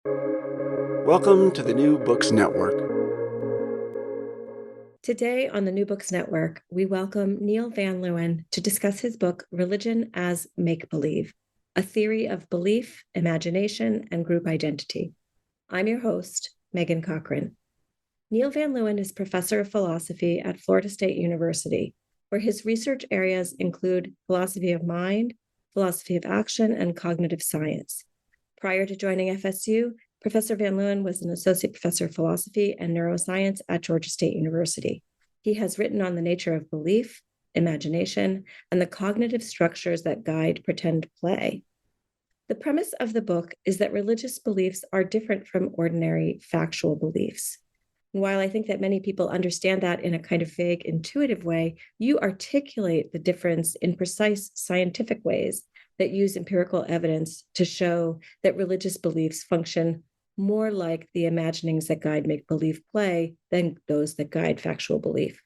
Welcome to the New Books Network. Today on the New Books Network, we welcome Neil Van Leeuwen to discuss his book, Religion as Make-Believe, a theory of belief, imagination, and group identity. I'm your host, Megan Cochran. Neil Van Leeuwen is professor of philosophy at Florida State University, where his research areas include philosophy of mind, philosophy of action, and cognitive science. Prior to joining FSU, Professor Van Leeuwen was an associate professor of philosophy and neuroscience at Georgia State University. He has written on the nature of belief, imagination, and the cognitive structures that guide pretend play. The premise of the book is that religious beliefs are different from ordinary factual beliefs. And while I think that many people understand that in a kind of vague, intuitive way, you articulate the difference in precise scientific ways that use empirical evidence to show that religious beliefs function more like the imaginings that guide make-believe play than those that guide factual belief.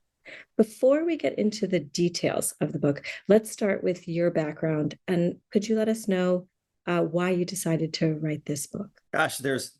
Before we get into the details of the book, let's start with your background. And could you let us know why you decided to write this book? Gosh, there's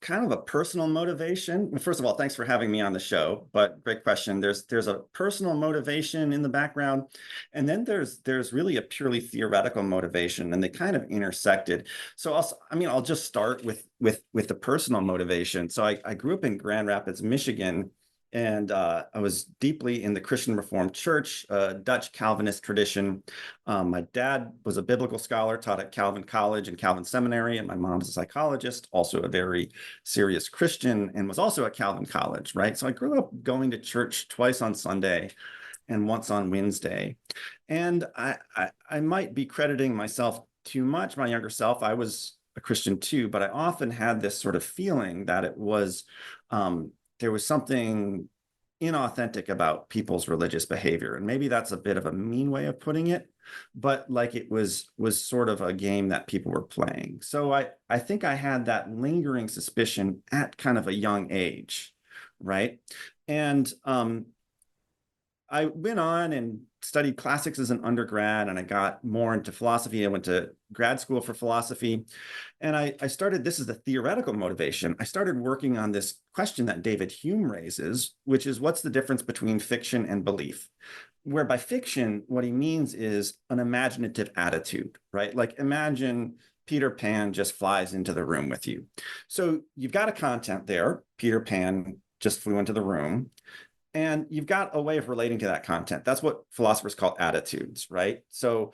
kind of a personal motivation. Well, first of all, thanks for having me on the show. But great question. There's a personal motivation in the background, and then there's really a purely theoretical motivation, and they kind of intersected. So I'll just start with the personal motivation. So I grew up in Grand Rapids, Michigan. And I was deeply in the Christian Reformed Church, Dutch Calvinist tradition. My dad was a biblical scholar, taught at Calvin College and Calvin Seminary, and my mom's a psychologist, also a very serious Christian, and was also at Calvin College, right? So I grew up going to church twice on Sunday and once on Wednesday. And I might be crediting myself too much, my younger self. I was a Christian too, but I often had this sort of feeling that it was there was something inauthentic about people's religious behavior. And maybe that's a bit of a mean way of putting it, but like it was sort of a game that people were playing. So I think I had that lingering suspicion at kind of a young age, right? And I went on and studied classics as an undergrad, and I got more into philosophy. I went to grad school for philosophy, and I started, this is the theoretical motivation. I started working on this question that David Hume raises, which is what's the difference between fiction and belief? Where by fiction, what he means is an imaginative attitude, right? Like imagine Peter Pan just flies into the room with you. So you've got a content there. Peter Pan just flew into the room. And you've got a way of relating to that content. That's what philosophers call attitudes, right? So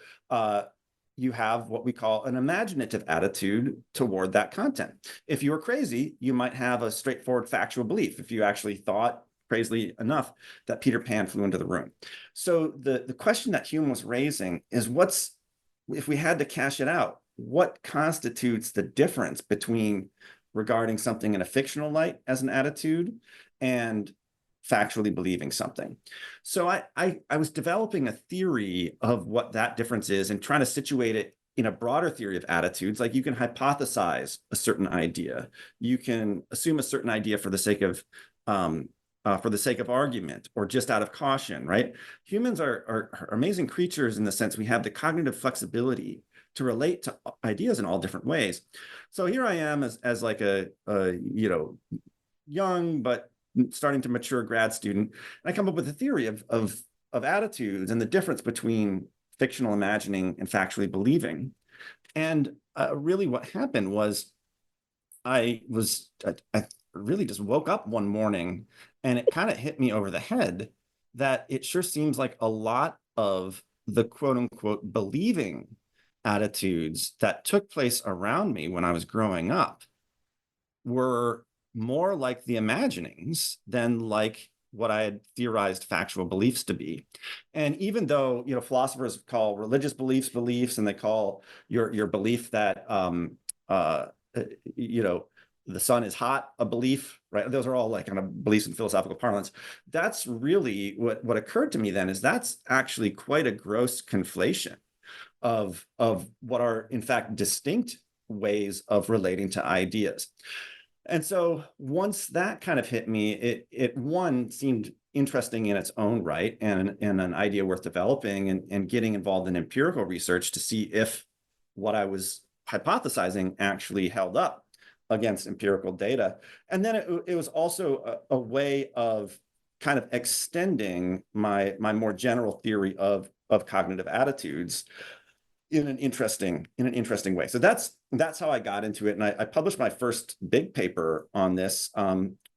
you have what we call an imaginative attitude toward that content. If you were crazy, you might have a straightforward factual belief if you actually thought crazily enough that Peter Pan flew into the room. So the question that Hume was raising is if we had to cash it out, what constitutes the difference between regarding something in a fictional light as an attitude and factually believing something? So I was developing a theory of what that difference is and trying to situate it in a broader theory of attitudes. Like you can hypothesize a certain idea. You can assume a certain idea for the sake of argument or just out of caution, right? Humans are amazing creatures in the sense we have the cognitive flexibility to relate to ideas in all different ways. So here I am as like a young but starting to mature grad student, and I come up with a theory of attitudes and the difference between fictional imagining and factually believing. And really what happened was I really just woke up one morning and it kind of hit me over the head that it sure seems like a lot of the quote unquote believing attitudes that took place around me when I was growing up were more like the imaginings than like what I had theorized factual beliefs to be. And even though, philosophers call religious beliefs beliefs, and they call your belief that, the sun is hot a belief, right? Those are all like kind of beliefs in philosophical parlance. That's really what occurred to me then is that's actually quite a gross conflation of what are in fact distinct ways of relating to ideas. And so once that kind of hit me, it one seemed interesting in its own right and an idea worth developing and getting involved in empirical research to see if what I was hypothesizing actually held up. against empirical data. And then it was also a way of kind of extending my more general theory of cognitive attitudes in an interesting way. So that's how I got into it. And I published my first big paper on this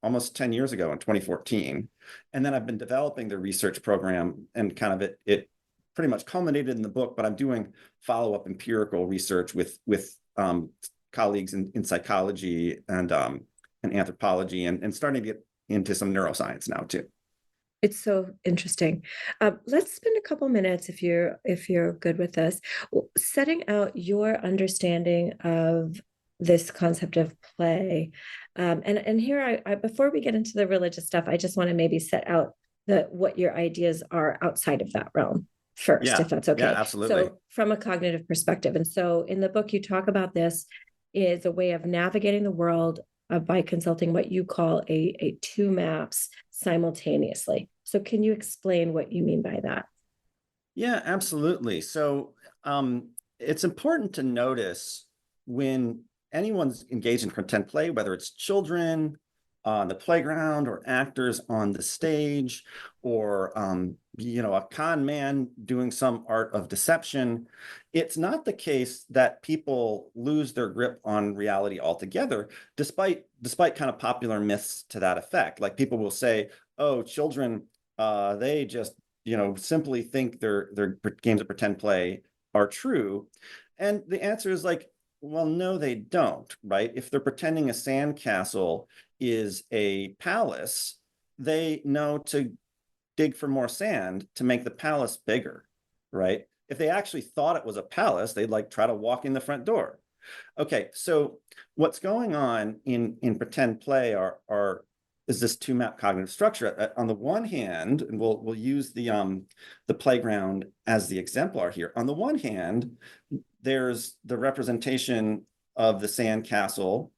almost 10 years ago in 2014. And then I've been developing the research program, and kind of it pretty much culminated in the book, but I'm doing follow-up empirical research with colleagues in psychology and anthropology, and starting to get into some neuroscience now too. It's so interesting. Let's spend a couple minutes, if you're good with this, setting out your understanding of this concept of play. And here, I before we get into the religious stuff, I just want to maybe set out what your ideas are outside of that realm first, if that's okay. Yeah, absolutely. So from a cognitive perspective, and so in the book you talk about this is a way of navigating the world by consulting what you call a two maps simultaneously. So can you explain what you mean by that? Yeah, absolutely. So it's important to notice when anyone's engaged in pretend play, whether it's children on the playground or actors on the stage, or a con man doing some art of deception, it's not the case that people lose their grip on reality altogether, despite kind of popular myths to that effect. Like, people will say, oh, children, they just simply think their games of pretend play are true. And the answer is like, well, no, they don't, right? If they're pretending a sandcastle is a palace, they know to dig for more sand to make the palace bigger, right? If they actually thought it was a palace, they'd like try to walk in the front door. Okay, so what's going on in pretend play is this two-map cognitive structure. On the one hand, and we'll use the playground as the exemplar here. On the one hand, there's the representation of the sandcastle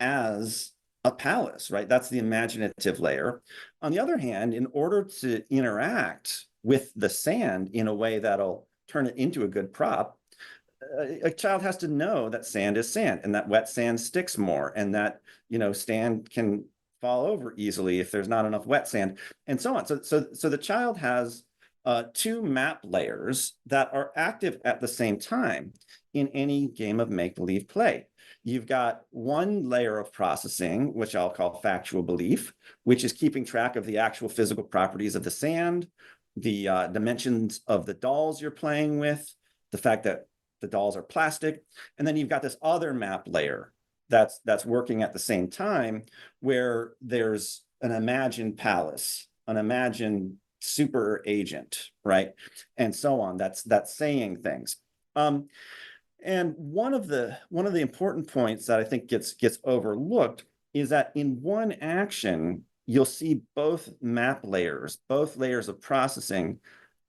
as a palace, right? That's the imaginative layer. On the other hand, in order to interact with the sand in a way that'll turn it into a good prop, a child has to know that sand is sand, and that wet sand sticks more, and that sand can fall over easily if there's not enough wet sand, and so on. So the child has two map layers that are active at the same time in any game of make-believe play. You've got one layer of processing, which I'll call factual belief, which is keeping track of the actual physical properties of the sand, the dimensions of the dolls you're playing with, the fact that the dolls are plastic. And then you've got this other map layer that's working at the same time, where there's an imagined palace, an imagined super agent, right? And so on. That's saying things. And one of the important points that I think gets overlooked is that in one action, you'll see both map layers, both layers of processing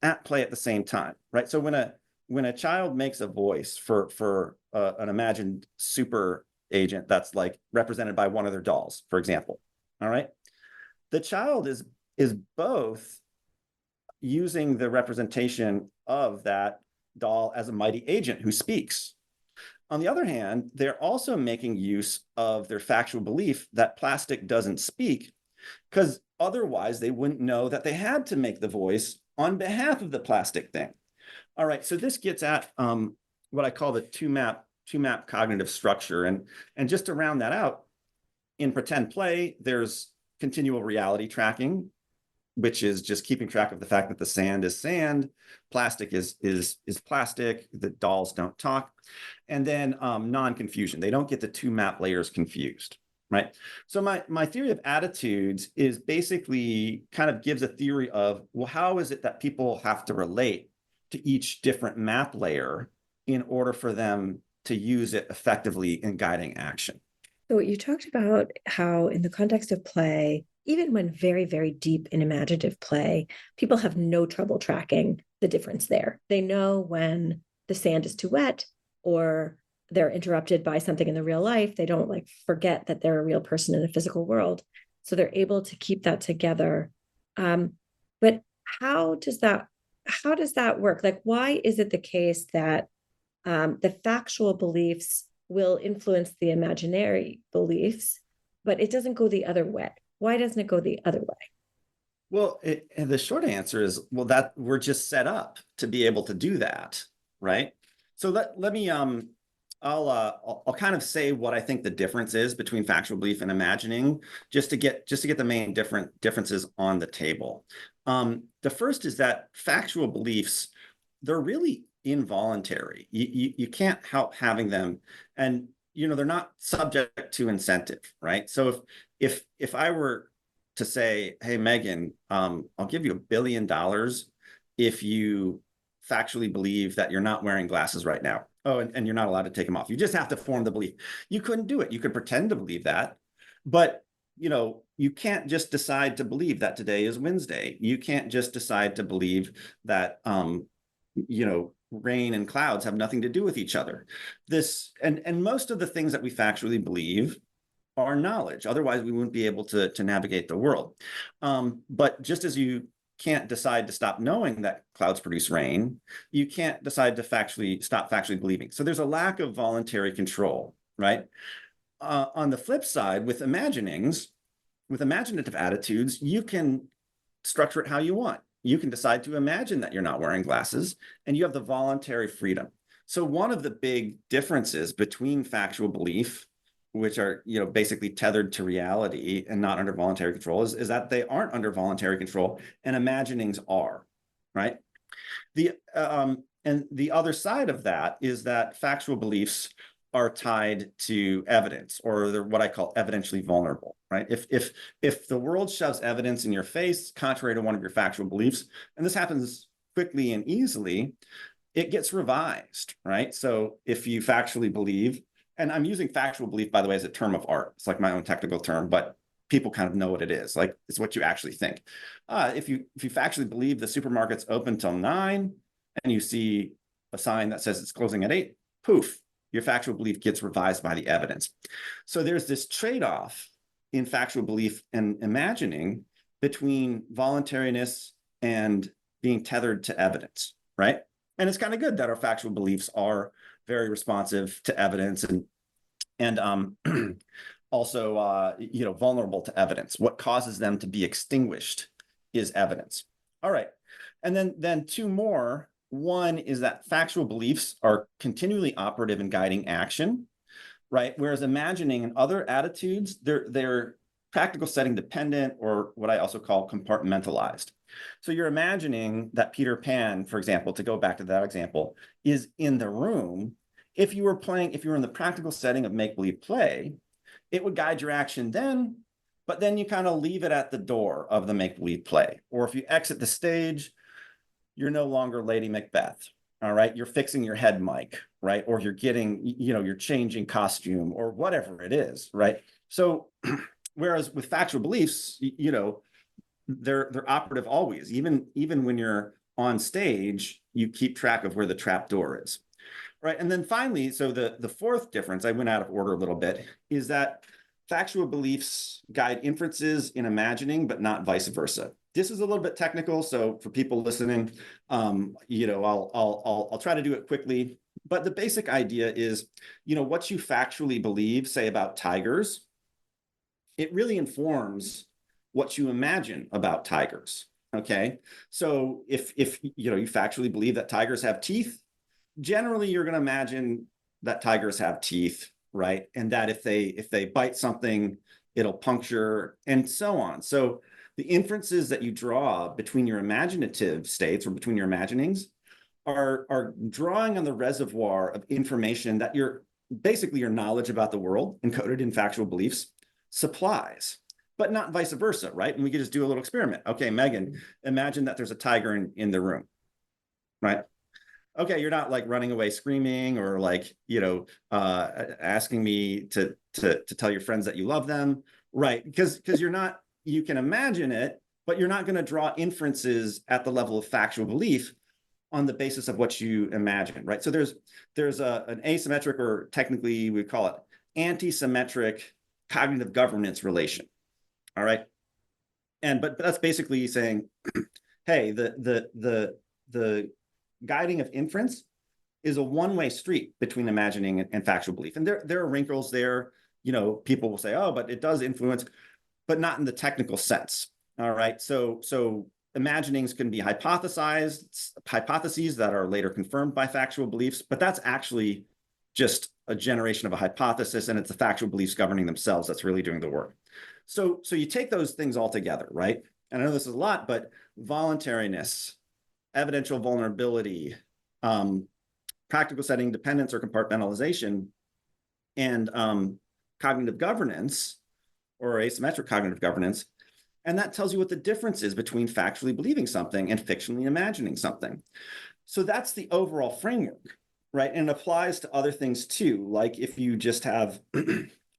at play at the same time, right? So when a child makes a voice for an imagined super agent that's like represented by one of their dolls, for example, all right, the child is both using the representation of that doll as a mighty agent who speaks. On the other hand, they're also making use of their factual belief that plastic doesn't speak, because otherwise they wouldn't know that they had to make the voice on behalf of the plastic thing. All right, so this gets at what I call the two-map cognitive structure. And just to round that out, in pretend play, there's continual reality tracking, which is just keeping track of the fact that the sand is sand, plastic is plastic, the dolls don't talk, and then non-confusion. They don't get the two map layers confused, right? So my theory of attitudes is basically kind of gives a theory of, well, how is it that people have to relate to each different map layer in order for them to use it effectively in guiding action? So you talked about how in the context of play, even when very, very deep in imaginative play, people have no trouble tracking the difference there. They know when the sand is too wet or they're interrupted by something in the real life. They don't like forget that they're a real person in a physical world. So they're able to keep that together. But how does that work? Like, why is it the case that the factual beliefs will influence the imaginary beliefs, but it doesn't go the other way. Why doesn't it go the other way? Well, and the short answer is, well, that we're just set up to be able to do that, right? So let me I'll kind of say what I think the difference is between factual belief and imagining, just to get the main differences on the table. The first is that factual beliefs, they're really involuntary. You can't help having them, and they're not subject to incentive, right? So if I were to say, hey, Megan, I'll give you $1 billion if you factually believe that you're not wearing glasses right now. Oh, and you're not allowed to take them off. You just have to form the belief. You couldn't do it. You could pretend to believe that, but you can't just decide to believe that today is Wednesday. You can't just decide to believe that rain and clouds have nothing to do with each other. And most of the things that we factually believe are knowledge. Otherwise, we wouldn't be able to navigate the world. But just as you can't decide to stop knowing that clouds produce rain, you can't decide to stop factually believing. So there's a lack of voluntary control, right? On the flip side, with imaginative attitudes, you can structure it how you want. You can decide to imagine that you're not wearing glasses, and you have the voluntary freedom. So one of the big differences between factual belief, which are basically tethered to reality and not under voluntary control, is that they aren't under voluntary control, and imaginings are, right? And the other side of that is that factual beliefs are tied to evidence, or they're what I call evidentially vulnerable, right? If the world shoves evidence in your face, contrary to one of your factual beliefs, and this happens quickly and easily, it gets revised, right? So if you factually believe, and I'm using factual belief, by the way, as a term of art. It's like my own technical term, but people kind of know what it is. Like, it's what you actually think. If you factually believe the supermarket's open till 9, and you see a sign that says it's closing at 8, poof, your factual belief gets revised by the evidence. So there's this trade-off in factual belief and imagining between voluntariness and being tethered to evidence, right? And it's kind of good that our factual beliefs are very responsive to evidence and also vulnerable to evidence. What causes them to be extinguished is evidence. All right, and then two more. One is that factual beliefs are continually operative in guiding action, right? Whereas imagining and other attitudes, they're practical setting dependent, or what I also call compartmentalized. So you're imagining that Peter Pan, for example, to go back to that example, is in the room. If you were in the practical setting of make-believe play, it would guide your action then, but then you kind of leave it at the door of the make-believe play. Or if you exit the stage, you're no longer Lady Macbeth, all right? You're fixing your head mic, right? Or you're you're changing costume or whatever it is, right? So whereas with factual beliefs, they're operative always. Even when you're on stage, you keep track of where the trap door is, right? And then finally, so the fourth difference, I went out of order a little bit, is that factual beliefs guide inferences in imagining, but not vice versa. This is a little bit technical, so for people listening, I'll try to do it quickly. But the basic idea is, what you factually believe, say about tigers, it really informs what you imagine about tigers. Okay, so if you factually believe that tigers have teeth, generally you're going to imagine that tigers have teeth, right? And that if they bite something, it'll puncture, and so on. So the inferences that you draw between your imaginative states, or between your imaginings, are drawing on the reservoir of information that your knowledge about the world, encoded in factual beliefs, supplies, but not vice versa, right? And we could just do a little experiment. Okay, Megan, imagine that there's a tiger in the room, right? Okay, you're not like running away screaming, or like, asking me to tell your friends that you love them, right? Because you can imagine it, but you're not going to draw inferences at the level of factual belief on the basis of what you imagine, right? So there's an asymmetric, or technically we call it anti-symmetric, cognitive governance relation. All right. But that's basically saying, hey, the guiding of inference is a one-way street between imagining and factual belief. And there are wrinkles there. People will say, oh, but it does influence, but not in the technical sense. All right. So imaginings can be hypotheses that are later confirmed by factual beliefs, but that's actually just a generation of a hypothesis, and it's the factual beliefs governing themselves that's really doing the work. So you take those things all together, right? And I know this is a lot, but voluntariness, evidential vulnerability, practical setting dependence or compartmentalization, and cognitive governance or asymmetric cognitive governance. And that tells you what the difference is between factually believing something and fictionally imagining something. So that's the overall framework, right? And it applies to other things too, like if you just have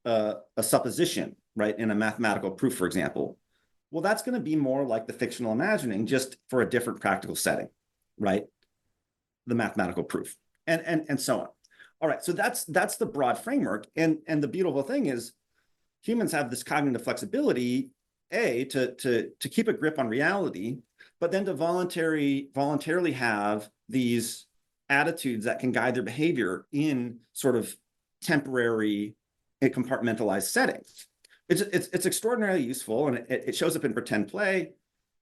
a supposition, right, in a mathematical proof, for example. Well, that's going to be more like the fictional imagining, just for a different practical setting, right? The mathematical proof, and so on. All right, so that's the broad framework. And the beautiful thing is humans have this cognitive flexibility, to keep a grip on reality, but then to voluntarily have these attitudes that can guide their behavior in sort of temporary and compartmentalized settings. It's extraordinarily useful, and it shows up in pretend play,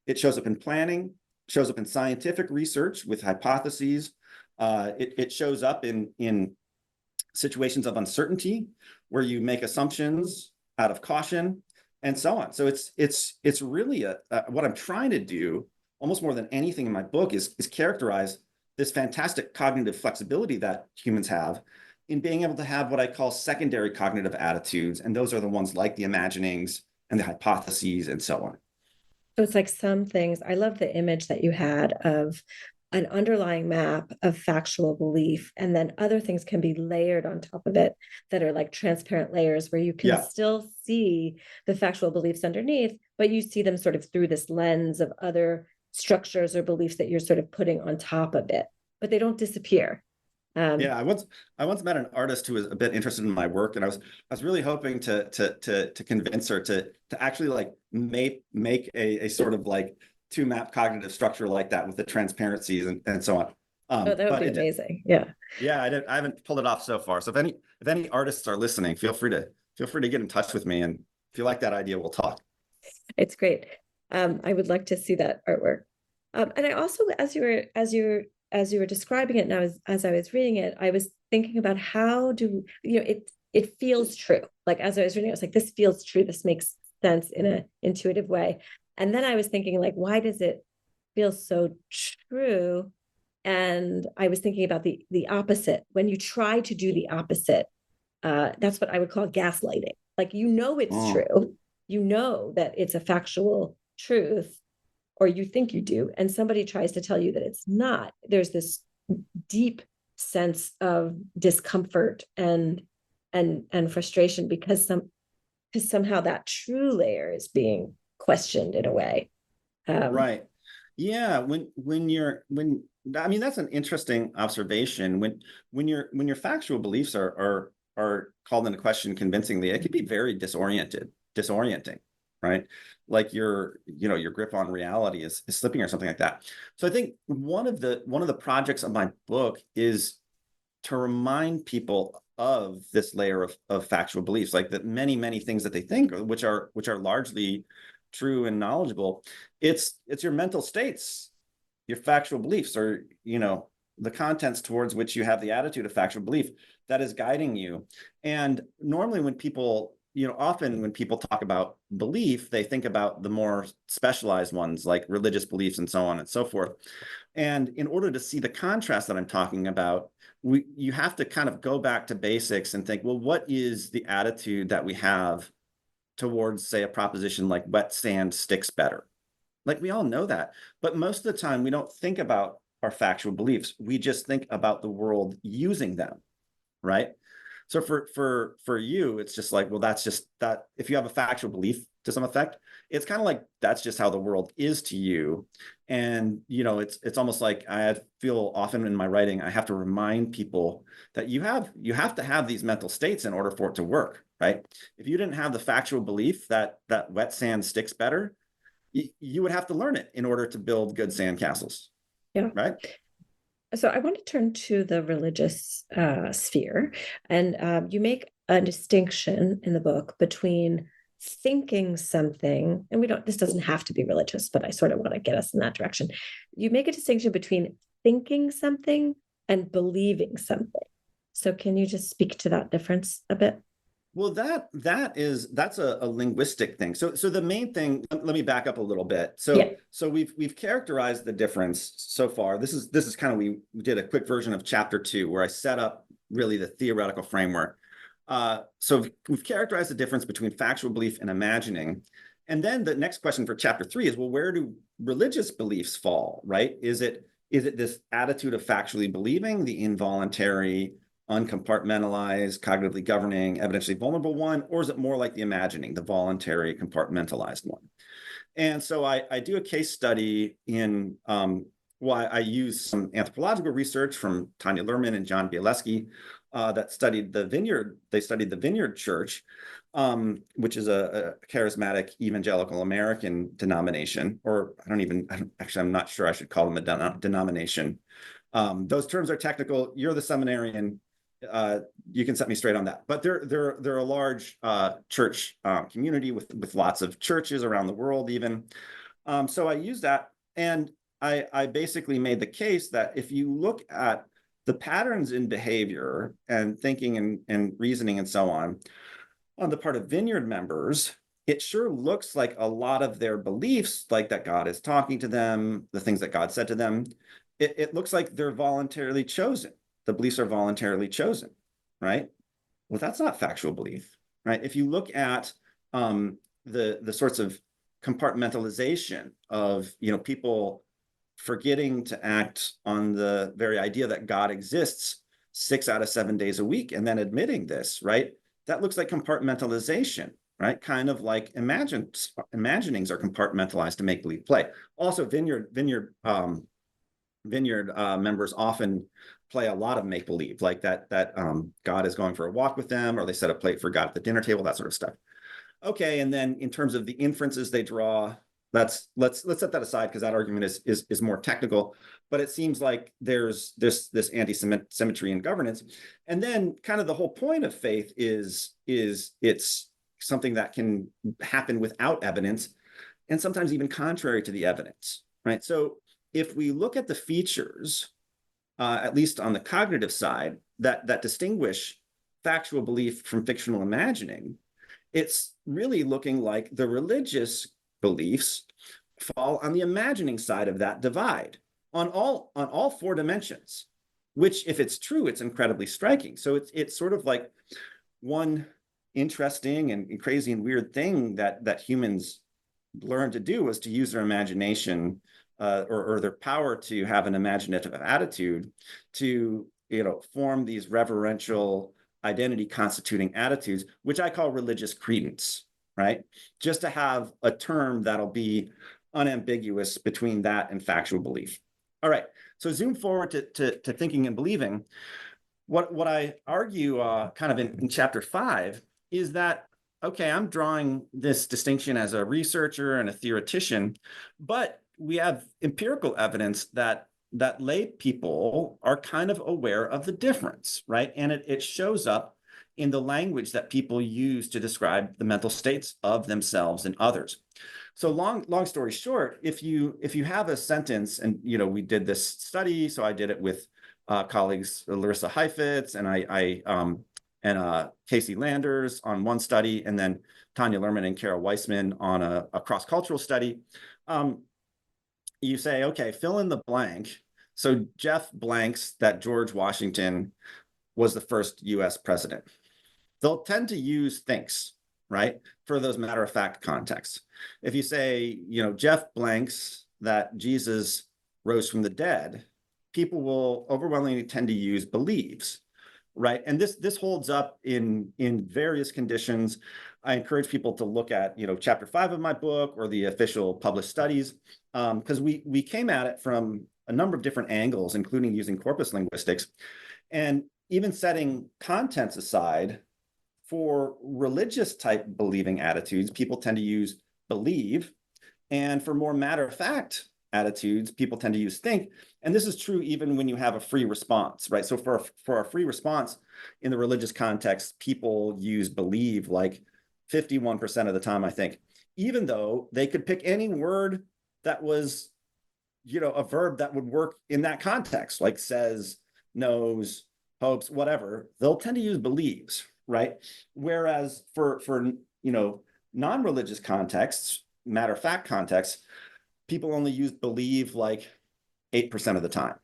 it shows up in planning, shows up in scientific research with hypotheses. It shows up in situations of uncertainty where you make assumptions out of caution, and so on. So it's really what I'm trying to do, almost more than anything in my book, is characterize this fantastic cognitive flexibility that humans have in being able to have what I call secondary cognitive attitudes. And those are the ones like the imaginings and the hypotheses and so on. So it's like some things, I love the image that you had of an underlying map of factual belief, and then other things can be layered on top of it that are like transparent layers where you can still see the factual beliefs underneath, but you see them sort of through this lens of other structures or beliefs that you're sort of putting on top of it, but they don't disappear. I once met an artist who was a bit interested in my work, and I was really hoping to convince her to actually like make a sort of like two map cognitive structure like that with the transparencies and so on. That would be amazing. Yeah. I haven't pulled it off so far. So if any artists are listening, feel free to get in touch with me, and if you like that idea, we'll talk. It's great. I would like to see that artwork. And I also, as you were describing it, and as I was reading it, I was thinking about how it feels true. Like as I was reading it, I was like, this feels true. This makes sense in an intuitive way. And then I was thinking, like, why does it feel so true? And I was thinking about the opposite. When you try to do the opposite, that's what I would call gaslighting. Like, it's true. You know that it's a factual truth, or you think you do, and somebody tries to tell you that it's not. There's this deep sense of discomfort and frustration because somehow that true layer is being questioned in a way. Right. Yeah. I mean, that's an interesting observation. When your factual beliefs are called into question convincingly, it can be very disorienting, right? Like your grip on reality is slipping or something like that. So I think one of the projects of my book is to remind people of this layer of factual beliefs, like that many things that they think, which are largely true and knowledgeable. It's your mental states, your factual beliefs, or the contents towards which you have the attitude of factual belief that is guiding you. And normally when people talk about belief, they think about the more specialized ones like religious beliefs and so on and so forth. And in order to see the contrast that I'm talking about, you have to kind of go back to basics and think, well, what is the attitude that we have towards, say, a proposition like wet sand sticks better? Like, we all know that, but most of the time we don't think about our factual beliefs. We just think about the world using them, right? So for you, it's just like, well, that's just that. If you have a factual belief to some effect, it's kind of like that's just how the world is to you. And it's almost like I feel often in my writing, I have to remind people that you have to have these mental states in order for it to work, right? If you didn't have the factual belief that wet sand sticks better, you would have to learn it in order to build good sand castles. Yeah. Right. So I want to turn to the religious sphere, and you make a distinction in the book between thinking something, and we don't. This doesn't have to be religious, but I sort of want to get us in that direction. You make a distinction between thinking something and believing something. So can you just speak to that difference a bit? Well, that's a linguistic thing. So the main thing, let me back up a little bit. Yeah. So we've characterized the difference so far. This is kind of, we did a quick version of chapter 2 where I set up really the theoretical framework. So we've characterized the difference between factual belief and imagining. And then the next question for chapter 3 is, well, where do religious beliefs fall, right? Is it this attitude of factually believing, the involuntary, uncompartmentalized, cognitively governing, evidentially vulnerable one, or is it more like the imagining, the voluntary, compartmentalized one? And so I do a case study in, I use some anthropological research from Tanya Luhrmann and John Bialeski that studied the Vineyard. They studied the Vineyard Church, which is a charismatic evangelical American denomination, or I'm not sure I should call them a denomination. Those terms are technical. You're the seminarian. You can set me straight on that. But they're a large church community with lots of churches around the world even. So I use that, and I basically made the case that if you look at the patterns in behavior and thinking and reasoning and so on the part of Vineyard members, it sure looks like a lot of their beliefs, like that God is talking to them, the things that God said to them, it looks like they're voluntarily chosen. The beliefs are voluntarily chosen, right? Well, that's not factual belief, right? If you look at the sorts of compartmentalization of people forgetting to act on the very idea that God exists 6 out of 7 days a week, and then admitting this, right? That looks like compartmentalization, right? Kind of like imaginings are compartmentalized to make believe play. Also, Vineyard members often play a lot of make believe, like that God is going for a walk with them, or they set a plate for God at the dinner table, that sort of stuff. Okay, and then in terms of the inferences they draw, let's set that aside because that argument is more technical. But it seems like there's this anti-symmetry in governance, and then kind of the whole point of faith is it's something that can happen without evidence, and sometimes even contrary to the evidence, right? So if we look at the features, at least on the cognitive side, that distinguish factual belief from fictional imagining, it's really looking like the religious beliefs fall on the imagining side of that divide on all 4 dimensions, which, if it's true, it's incredibly striking. So it's sort of like one interesting and crazy and weird thing that humans learned to do was to use their imagination or their power to have an imaginative attitude to form these reverential identity constituting attitudes, which I call religious credence, right? Just to have a term that'll be unambiguous between that and factual belief. All right, so zoom forward to thinking and believing. What I argue kind of in chapter 5 is that, okay, I'm drawing this distinction as a researcher and a theoretician, but we have empirical evidence that lay people are kind of aware of the difference, right? And it shows up in the language that people use to describe the mental states of themselves and others. So long story short, if you have a sentence, and we did this study, so I did it with colleagues Larissa Heifetz and Casey Landers on one study, and then Tanya Luhrmann and Kara Weissman on a cross-cultural study. You say, okay, fill in the blank. So Jeff blanks that George Washington was the first US president. They'll tend to use thinks, right, for those matter-of-fact contexts. If you say, Jeff blanks that Jesus rose from the dead, people will overwhelmingly tend to use believes, right? And this holds up in various conditions. I encourage people to look at, chapter 5 of my book or the official published studies, because we came at it from a number of different angles, including using corpus linguistics. And even setting contents aside, for religious type believing attitudes, people tend to use believe. And for more matter-of-fact attitudes, people tend to use think. And this is true even when you have a free response, right? So for a free response in the religious context, people use believe like 51% of the time, I think, even though they could pick any word that was, a verb that would work in that context, like says, knows, hopes, whatever, they'll tend to use believes, right? Whereas for non-religious contexts, matter of fact contexts, people only use believe like 8% of the time,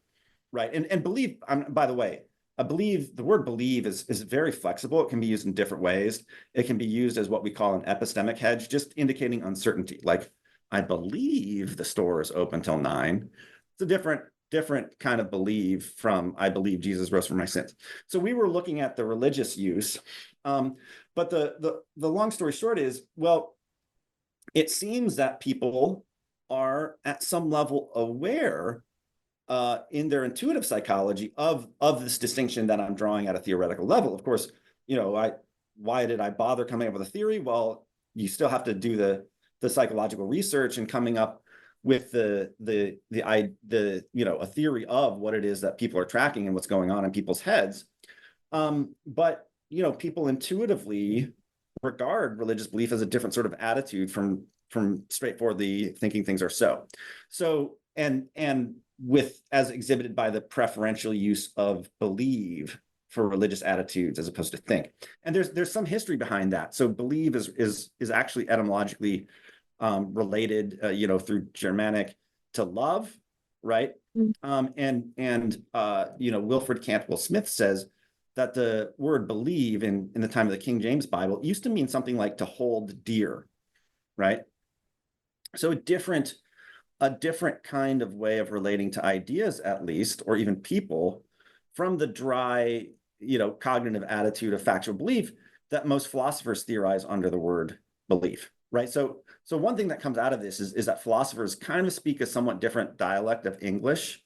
right? And believe, by the way, the word believe is very flexible. It can be used in different ways. It can be used as what we call an epistemic hedge, just indicating uncertainty. Like, I believe the store is open till 9. It's a different kind of believe from I believe Jesus rose from my sins. So we were looking at the religious use, but the long story short is, well, it seems that people are at some level aware in their intuitive psychology of this distinction that I'm drawing at a theoretical level. Of course, why did I bother coming up with a theory? Well, you still have to do the psychological research and coming up with a theory of what it is that people are tracking and what's going on in people's heads. But people intuitively regard religious belief as a different sort of attitude from straightforwardly thinking things are so. So and with as exhibited by the preferential use of believe for religious attitudes as opposed to think. And there's some history behind that. So believe is actually etymologically related, through Germanic to love, right? Wilfred Cantwell Smith says that the word believe in the time of the King James Bible used to mean something like to hold dear, right? So a different kind of way of relating to ideas, at least, or even people, from the dry, cognitive attitude of factual belief that most philosophers theorize under the word belief, right? So one thing that comes out of this is that philosophers kind of speak a somewhat different dialect of English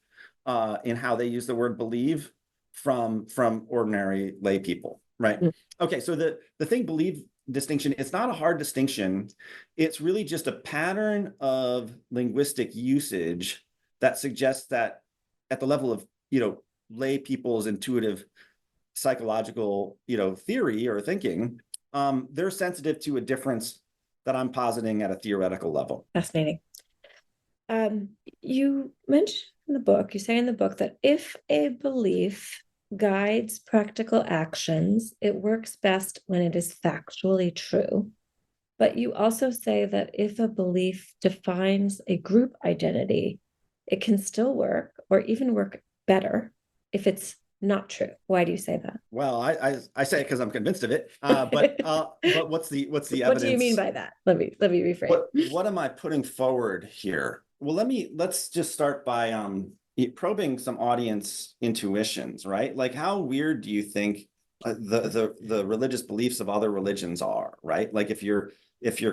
in how they use the word believe from ordinary lay people, right? Okay, so the thing believe distinction, it's not a hard distinction. It's really just a pattern of linguistic usage that suggests that at the level of, lay people's intuitive psychological, theory or thinking, they're sensitive to a difference that I'm positing at a theoretical level. Fascinating. You mentioned you say in the book that if a belief guides practical actions, it works best when it is factually true. But you also say that if a belief defines a group identity, it can still work or even work better if it's not true. Why do you say that? Well, I say it because I'm convinced of it. But what's the evidence? What do you mean by that? Let me rephrase. What am I putting forward here? Well, let's just start by probing some audience intuitions, right? Like, how weird do you think the religious beliefs of other religions are, right? Like, if you're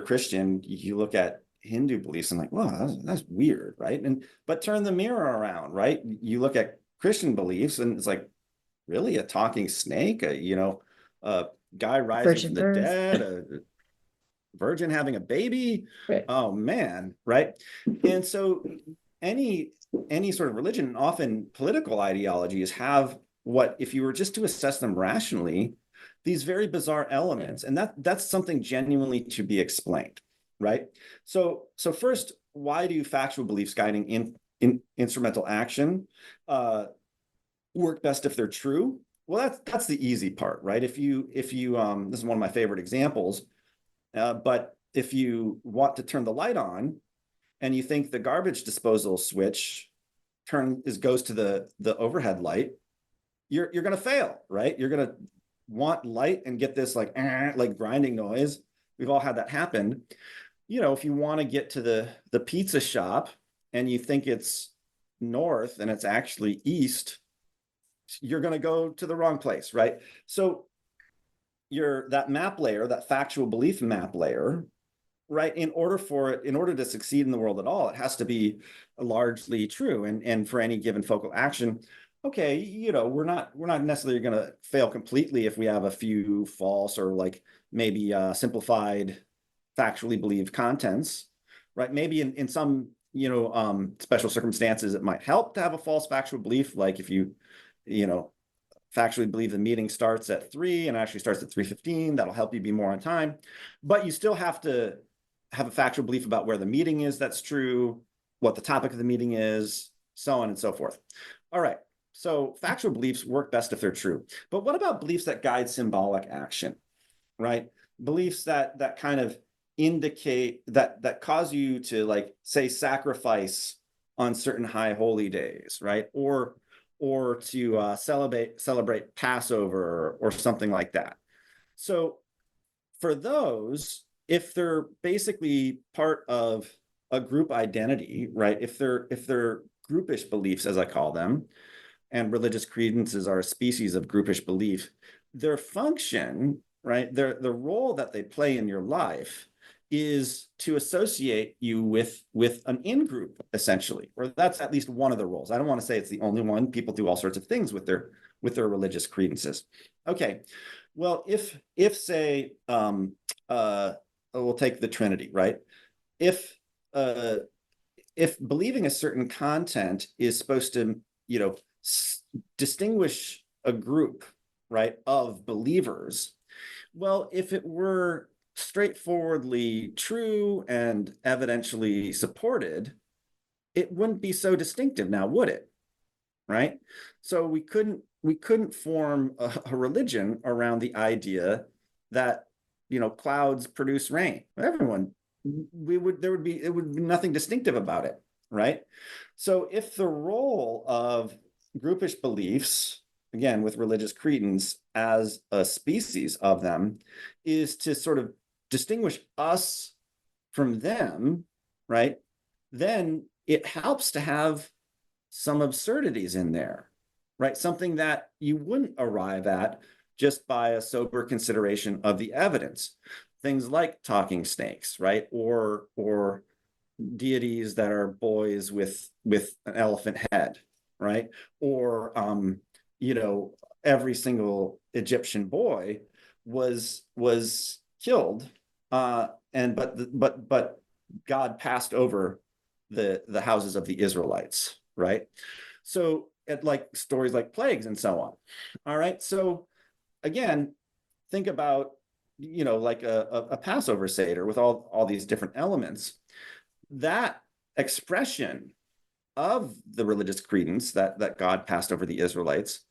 Christian, you look at Hindu beliefs and like, well, that's weird, right? But turn the mirror around, right? You look at Christian beliefs and it's like, really, a talking snake, a guy rising from the dead, a virgin having a baby, right? Oh man, right? And so any sort of religion, often political ideologies, have what, if you were just to assess them rationally, these very bizarre elements, and that's something genuinely to be explained, right? So first, why do factual beliefs guiding in instrumental action work best if they're true? Well, that's the easy part, right? If you this is one of my favorite examples, but if you want to turn the light on and you think the garbage disposal switch goes to the overhead light, you're going to fail, right? You're going to want light and get this like grinding noise. We've all had that happen. If you want to get to the pizza shop and you think it's north and it's actually east, you're going to go to the wrong place, right? So that map layer, that factual belief map layer, right, in order to succeed in the world at all, it has to be largely true. And for any given focal action, okay, we're not necessarily going to fail completely if we have a few false or like maybe simplified factually believed contents, right? Maybe in some special circumstances, it might help to have a false factual belief. Like if you factually believe the meeting starts at 3 and actually starts at 3:15, that'll help you be more on time. But you still have to have a factual belief about where the meeting is that's true, what the topic of the meeting is, so on and so forth. All right, so factual beliefs work best if they're true. But what about beliefs that guide symbolic action, right? Beliefs that kind of indicate, that cause you to, like, say, sacrifice on certain high holy days, right? Or to celebrate Passover or something like that. So for those, if they're basically part of a group identity, right? If they're groupish beliefs, as I call them, and religious credences are a species of groupish belief, their function, right? The role that they play in your life is to associate you with an in-group, essentially, or that's at least one of the roles. I don't want to say it's the only one. People do all sorts of things with their religious credences. Okay, well, if say, we'll take the Trinity, right? If believing a certain content is supposed to, distinguish a group, right, of believers, well, if it were straightforwardly true and evidentially supported, it wouldn't be so distinctive now, would it? Right? So we couldn't form a religion around the idea that, clouds produce rain. Everyone, it would be nothing distinctive about it, right? So if the role of groupish beliefs, again, with religious credence as a species of them, is to sort of distinguish us from them, right? Then it helps to have some absurdities in there, right? Something that you wouldn't arrive at just by a sober consideration of the evidence. Things like talking snakes, right? Or deities that are boys with an elephant head, right? Or every single Egyptian boy was killed, but God passed over the houses of the Israelites, right? So like stories like plagues and so on. All right. So again, think about, like a Passover Seder with all these different elements. That expression of the religious credence that God passed over the Israelites,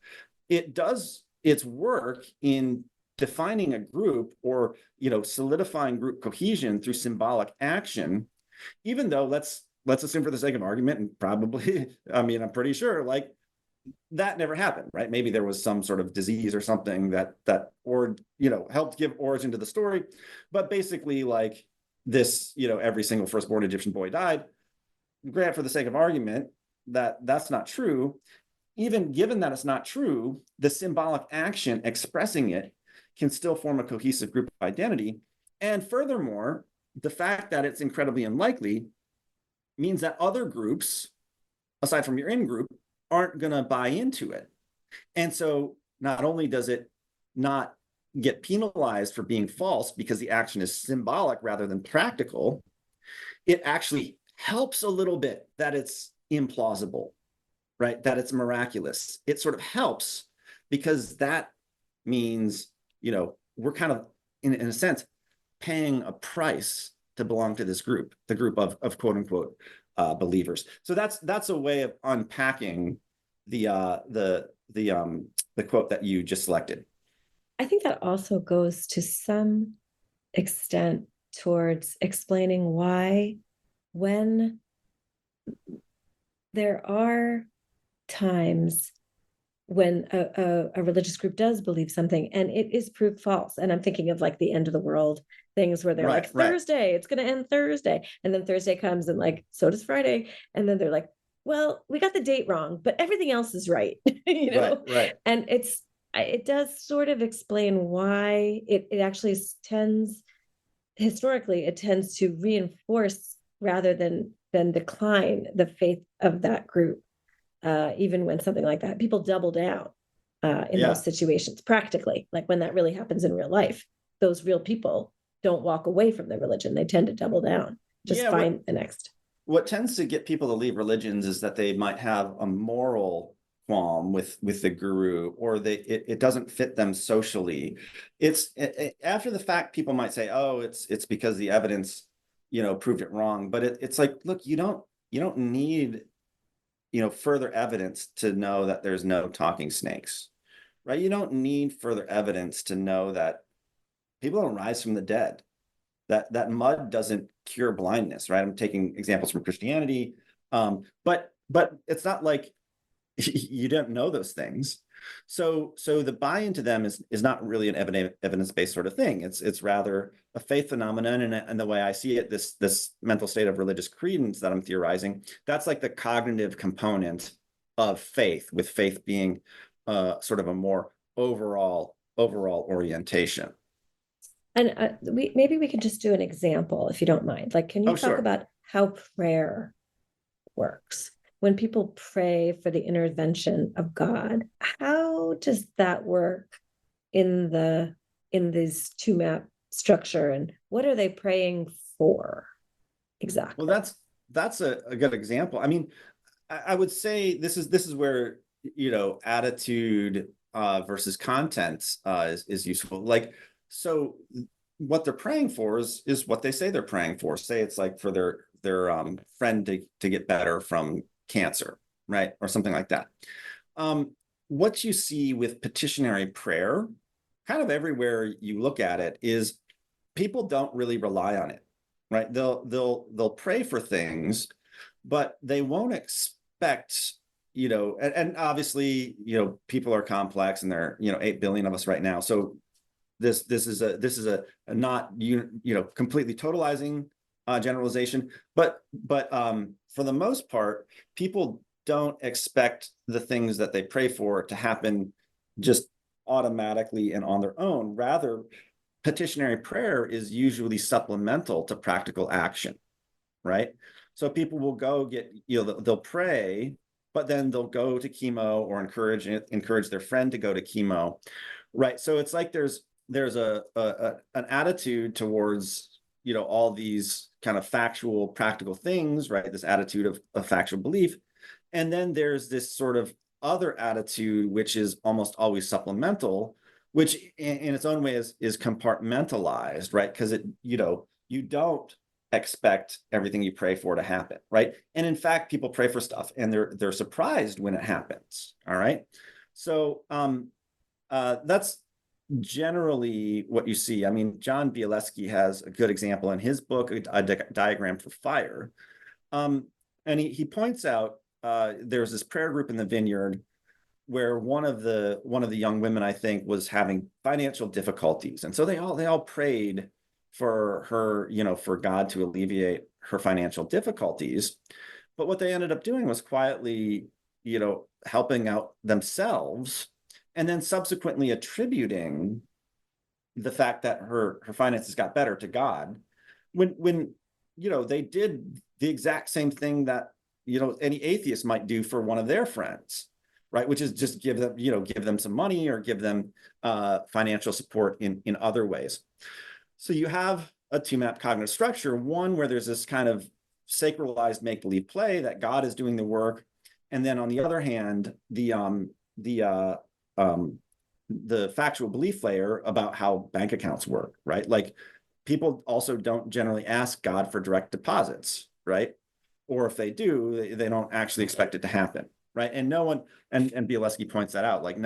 it does its work in defining a group, or solidifying group cohesion through symbolic action, even though let's assume for the sake of argument, and probably, I'm pretty sure, like, that never happened, right? Maybe there was some sort of disease or something that helped give origin to the story, but basically, like, this, every single firstborn Egyptian boy died. Grant, for the sake of argument, that's not true. Even given that it's not true, the symbolic action expressing it can still form a cohesive group identity. And furthermore, the fact that it's incredibly unlikely means that other groups, aside from your in-group, aren't going to buy into it. And so not only does it not get penalized for being false because the action is symbolic rather than practical, it actually helps a little bit that it's implausible, right? That it's miraculous. It sort of helps because that means, we're kind of, in a sense, paying a price to belong to this group, the group of quote unquote believers. So that's a way of unpacking the quote that you just selected. I think that also goes to some extent towards explaining why, when there are times when a religious group does believe something and it is proved false, and I'm thinking of like the end of the world things where they're like, Thursday, it's going to end Thursday, and then Thursday comes and like, so does Friday, and then they're like, well, we got the date wrong, but everything else is right. Right. And it does sort of explain why it actually tends, historically, it tends to reinforce rather than decline the faith of that group. Even when something like that, people double down in those situations, practically, like when that really happens in real life, those real people don't walk away from their religion. They tend to double down, find the next. what tends to get people to leave religions is that they might have a moral qualm with the guru, or it doesn't fit them socially. After the fact, people might say, oh, it's because the evidence, proved it wrong. But it's like, look, you don't need, further evidence to know that there's no talking snakes, right? You don't need further evidence to know that people don't rise from the dead, that mud doesn't cure blindness, right? I'm taking examples from Christianity, but it's not like you don't know those things. So the buy-in to them is not really an evidence-based sort of thing. It's rather a faith phenomenon, and the way I see it, this mental state of religious credence that I'm theorizing, that's like the cognitive component of faith, with faith being sort of a more overall orientation. And maybe we could just do an example, if you don't mind. Like, can you Oh, talk sure. about how prayer works? When people pray for the intervention of God, how does that work in this two map structure, and what are they praying for exactly? Well, that's a good example. I mean, I would say this is where, attitude versus content is useful. Like, so what they're praying for is what they say they're praying for. Say it's like for their friend to get better from cancer, right? Or something like that. What you see with petitionary prayer, kind of everywhere you look at it, is people don't really rely on it, right? They'll pray for things, but they won't expect, and obviously, people are complex, and there are, 8 billion of us right now. So this is a not completely totalizing generalization, but for the most part, people don't expect the things that they pray for to happen just automatically and on their own. Rather, petitionary prayer is usually supplemental to practical action, right? So people will go get, they'll pray, but then they'll go to chemo or encourage their friend to go to chemo, right? So it's like there's an attitude towards, all these kind of factual, practical things, right? This attitude of factual belief. And then there's this sort of other attitude, which is almost always supplemental, which in its own way is compartmentalized, right? Because you don't expect everything you pray for to happen, right? And in fact, people pray for stuff and they're surprised when it happens. All right. So that's generally what you see. I mean, John Bielewski has a good example in his book, a diagram for fire. And he points out there's this prayer group in the vineyard where one of the young women, I think, was having financial difficulties, and so they all prayed for her, for God to alleviate her financial difficulties. But what they ended up doing was quietly, helping out themselves, and then subsequently attributing the fact that her finances got better to God, when they did the exact same thing that any atheist might do for one of their friends, right? Which is just give them some money, or give them financial support in other ways. So you have a two-map cognitive structure, one where there's this kind of sacralized make-believe play that God is doing the work, and then on the other hand, the factual belief layer about how bank accounts work, right? Like, people also don't generally ask God for direct deposits, right? Or if they do, they don't actually expect it to happen, right? And no one, and Bielewski points that out, like,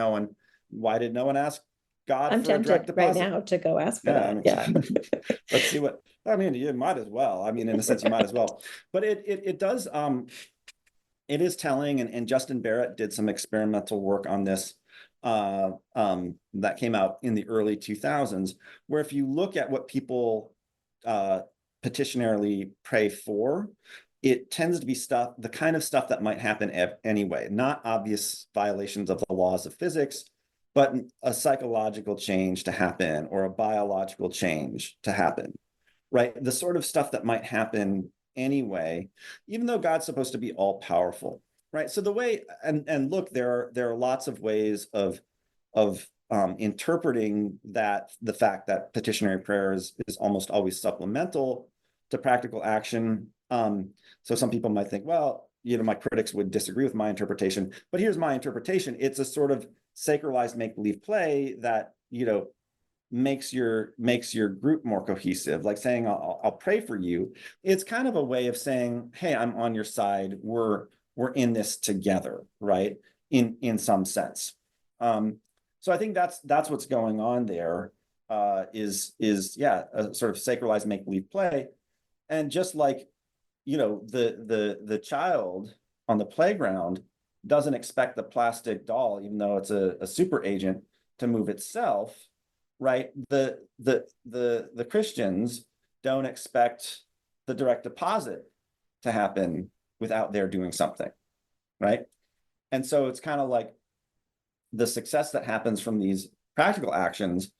why did no one ask God I'm for a direct tempted right deposit? now to go ask for Yeah, I that. mean, Yeah. let's see what, I mean, you might as well. I mean, in a sense, you might as well. But it does, it is telling, and Justin Barrett did some experimental work on this that came out in the early 2000s, where if you look at what people petitionarily pray for, it tends to be the kind of stuff that might happen anyway, not obvious violations of the laws of physics, but a psychological change to happen, or a biological change to happen, right? The sort of stuff that might happen anyway, even though God's supposed to be all powerful, right? So the way, and look, there are lots of ways of interpreting the fact that petitionary prayer is almost always supplemental to practical action. So some people might think, well, my critics would disagree with my interpretation, but here's my interpretation. It's a sort of sacralized make-believe play that, makes your group more cohesive, like saying, I'll pray for you. It's kind of a way of saying, hey, I'm on your side. We're in this together, right? In some sense. So I think that's what's going on there. Is a sort of sacralized make-believe play. And just like, the child on the playground doesn't expect the plastic doll, even though it's a super agent, to move itself, right? The Christians don't expect the direct deposit to happen without their doing something, right? And so it's kind of like the success that happens from these practical actions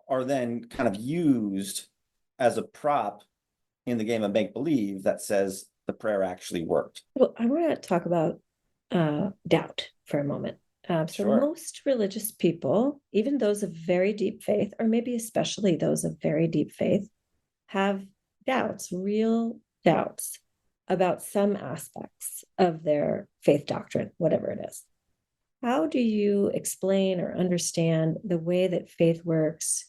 are then kind of used as a prop in the game of make-believe that says the prayer actually worked. Well, I want to talk about doubt for a moment. So Sure. most religious people, even those of very deep faith, or maybe especially those of very deep faith, have doubts, real doubts about some aspects of their faith doctrine, whatever it is. How do you explain or understand the way that faith works,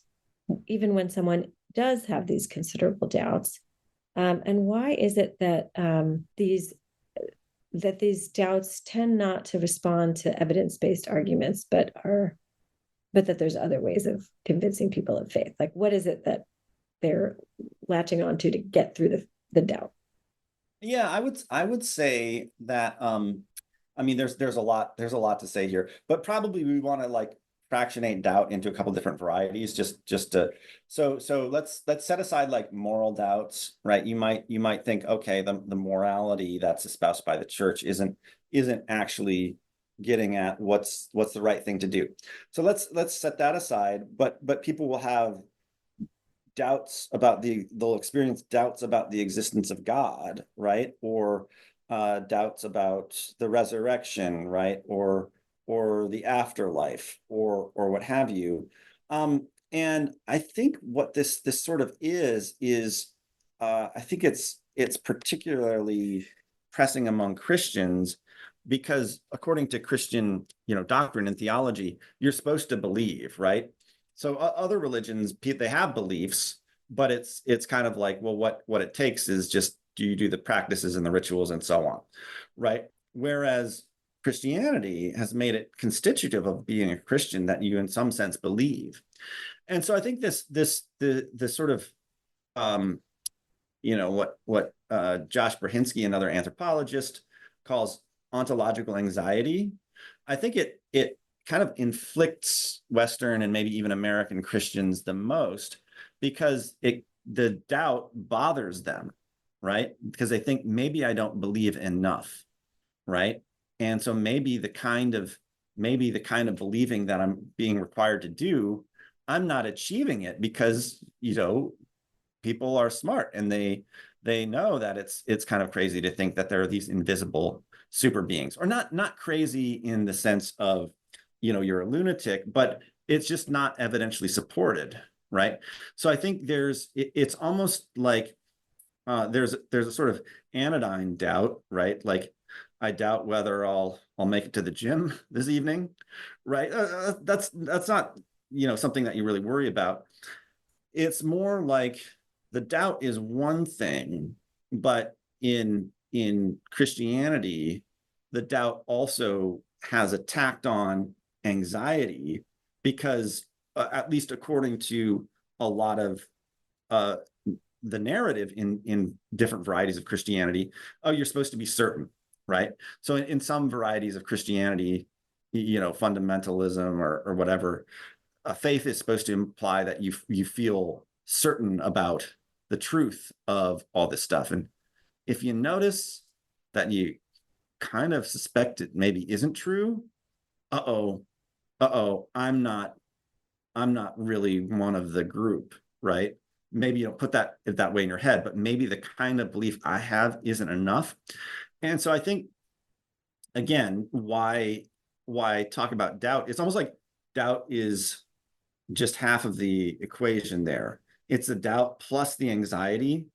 even when someone does have these considerable doubts? And why is it that these doubts tend not to respond to evidence-based arguments, but that there's other ways of convincing people of faith? Like, what is it that they're latching onto to get through the doubt? Yeah, I would say that I mean there's a lot to say here, but probably we want to like fractionate doubt into a couple different varieties just to so let's set aside like moral doubts, right? You might think, okay, the morality that's espoused by the church isn't actually getting at what's the right thing to do. So let's set that aside, but people will have doubts about they'll experience doubts about the existence of God, right? Or doubts about the resurrection, right? Or the afterlife, or what have you. And I think what this sort of is I think it's particularly pressing among Christians because according to Christian, doctrine and theology, you're supposed to believe, right? So other religions, they have beliefs, but it's kind of like, well, what it takes is just do you do the practices and the rituals and so on, right? Whereas Christianity has made it constitutive of being a Christian that you, in some sense, believe. And so I think the sort of what Josh Brzezinski, another anthropologist, calls ontological anxiety. I think it kind of inflicts Western and maybe even American Christians the most because the doubt bothers them, right? Because they think maybe I don't believe enough, right? And so maybe the kind of believing that I'm being required to do, I'm not achieving it because people are smart and they know that it's kind of crazy to think that there are these invisible super beings, or not crazy in the sense of you're a lunatic, but it's just not evidentially supported, right? So I think it's almost like there's a sort of anodyne doubt, right? Like I doubt whether I'll make it to the gym this evening, right? That's not something that you really worry about. It's more like the doubt is one thing, but in Christianity, the doubt also has a tacked on anxiety because at least according to a lot of the narrative in different varieties of Christianity, oh, you're supposed to be certain, right? So in some varieties of Christianity, fundamentalism or whatever, faith is supposed to imply that you feel certain about the truth of all this stuff. And if you notice that you kind of suspect it maybe isn't true, I'm not really one of the group, right? Maybe you don't put that way in your head, but maybe the kind of belief I have isn't enough. And so I think, again, why talk about doubt? It's almost like doubt is just half of the equation there. It's the doubt plus the anxiety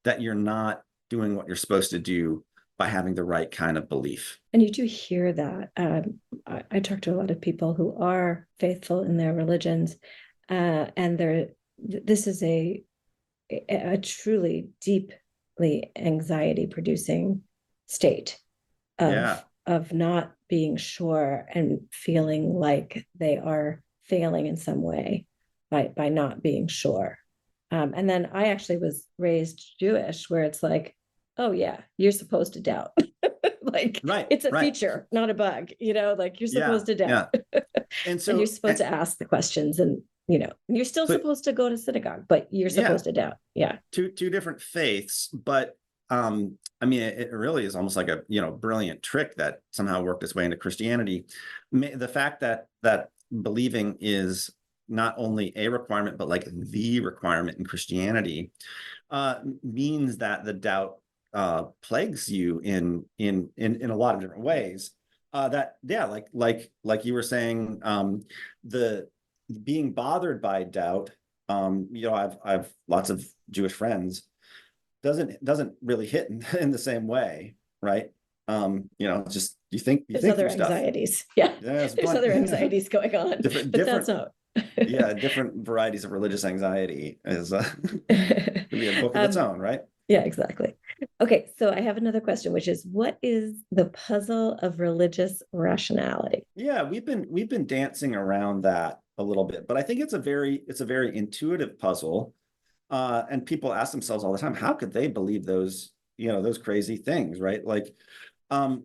that you're not doing what you're supposed to do by having the right kind of belief. And you do hear that. I talk to a lot of people who are faithful in their religions, and this is a truly deeply anxiety-producing state of not being sure and feeling like they are failing in some way by not being sure. And then I actually was raised Jewish, where it's like, oh yeah, you're supposed to doubt. Like, it's a feature, not a bug, like you're supposed to doubt. And so you're supposed to ask the questions, and you're still supposed to go to synagogue, but you're supposed to doubt. Two different faiths, but I mean, it really is almost like a brilliant trick that somehow worked its way into Christianity. The fact that believing is not only a requirement, but like the requirement in Christianity, means that the doubt plagues you in a lot of different ways. Like you were saying, the being bothered by doubt. I've lots of Jewish friends. Doesn't really hit in the same way, right? Just you think other anxieties. There's other anxieties going on, but that's not. Different varieties of religious anxiety is could be a book of its own, right? Yeah, exactly. Okay, so I have another question, which is, what is the puzzle of religious rationality? Yeah, we've been dancing around that a little bit, but I think it's a very intuitive puzzle. And people ask themselves all the time, how could they believe those crazy things, right? Like, but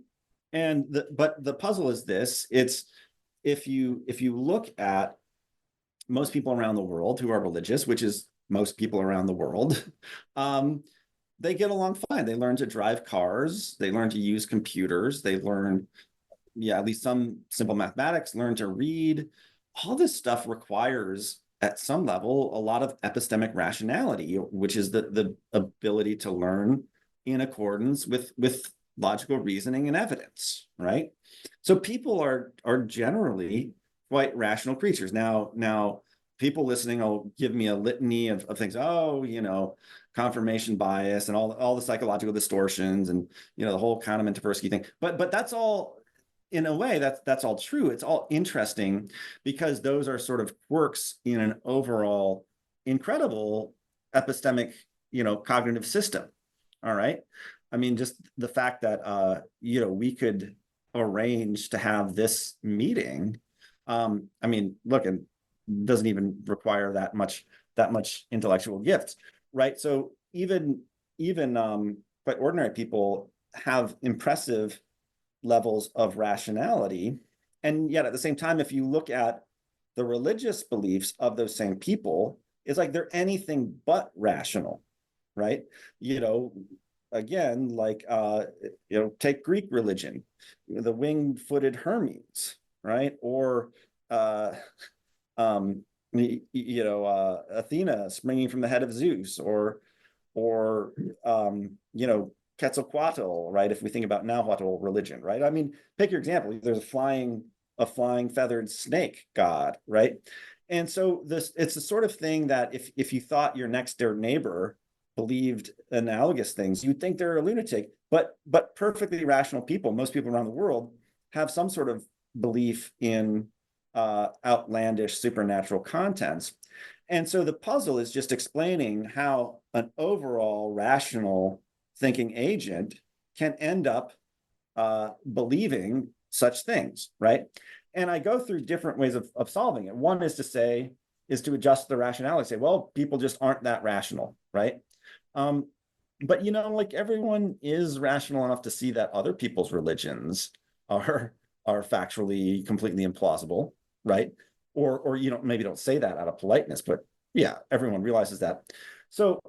the puzzle is this: it's if you look at most people around the world who are religious, which is most people around the world, they get along fine. They learn to drive cars. They learn to use computers. They learn, at least some simple mathematics, learn to read. All this stuff requires, at some level, a lot of epistemic rationality, which is the ability to learn in accordance with logical reasoning and evidence, right? So people are generally quite rational creatures. Now, people listening will give me a litany of things. Oh, confirmation bias and all the psychological distortions and the whole Kahneman Tversky thing. But that's all, in a way, that's all true. It's all interesting because those are sort of quirks in an overall incredible epistemic, cognitive system. All right. I mean, just the fact that we could arrange to have this meeting. I mean, look, it doesn't even require that much intellectual gifts, right? So even quite ordinary people have impressive levels of rationality. And yet at the same time, if you look at the religious beliefs of those same people, it's like they're anything but rational, right? Again, like, take Greek religion, the winged-footed Hermes, right? Or, Athena springing from the head of Zeus, or Quetzalcoatl, right? If we think about Nahuatl religion, right? I mean, pick your example. There's a flying feathered snake god, right? And so it's the sort of thing that if you thought your next door neighbor believed analogous things, you'd think they're a lunatic. But perfectly rational people, most people around the world, have some sort of belief in outlandish supernatural contents. And so the puzzle is just explaining how an overall rational thinking agent can end up believing such things, right? And I go through different ways of solving it. One is to adjust the rationality, say, well, people just aren't that rational, right? But like, everyone is rational enough to see that other people's religions are factually completely implausible, right? Or maybe don't say that out of politeness, but yeah, everyone realizes that. So,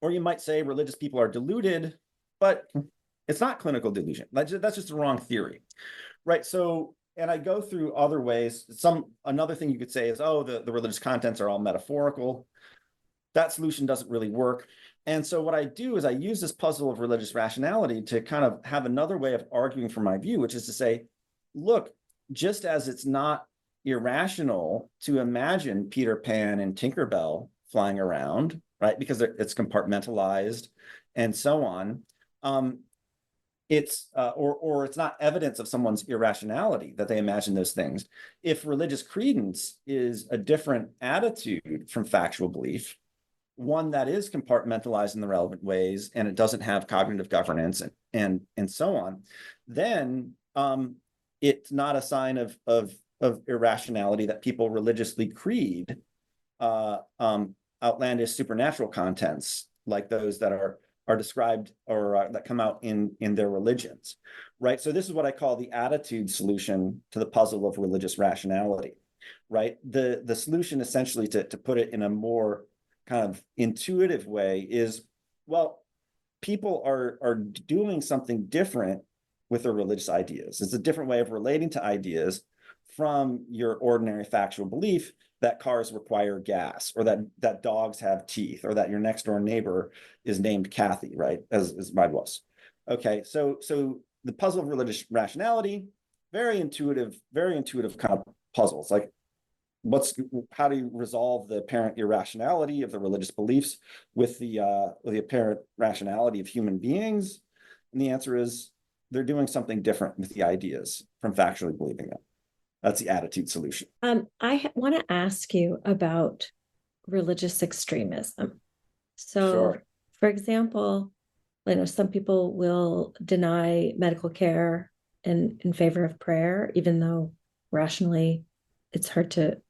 or you might say religious people are deluded, but it's not clinical delusion. That's just the wrong theory, right? So, and I go through other ways. Another thing you could say is, oh, the religious contents are all metaphorical. That solution doesn't really work. And so what I do is I use this puzzle of religious rationality to kind of have another way of arguing for my view, which is to say, look, just as it's not irrational to imagine Peter Pan and Tinkerbell flying around, right? Because it's compartmentalized and so on, it's or it's not evidence of someone's irrationality that they imagine those things. If religious credence is a different attitude from factual belief, one that is compartmentalized in the relevant ways, and it doesn't have cognitive governance and so on, then it's not a sign of irrationality that people religiously creed outlandish supernatural contents like those that are described or that come out in their religions, right? So this is what I call the attitude solution to the puzzle of religious rationality, right? The solution, essentially, to put it in a more kind of intuitive way, is, well, people are doing something different with their religious ideas. It's a different way of relating to ideas from your ordinary factual belief that cars require gas, or that dogs have teeth, or that your next door neighbor is named Kathy, right? As mine was. Okay, so the puzzle of religious rationality, very intuitive kind of puzzles. Like, how do you resolve the apparent irrationality of the religious beliefs with the apparent rationality of human beings? And the answer is, they're doing something different with the ideas from factually believing them. That's the attitude solution. I want to ask you about religious extremism. So, Sure. for example, some people will deny medical care in favor of prayer, even though rationally it's hard to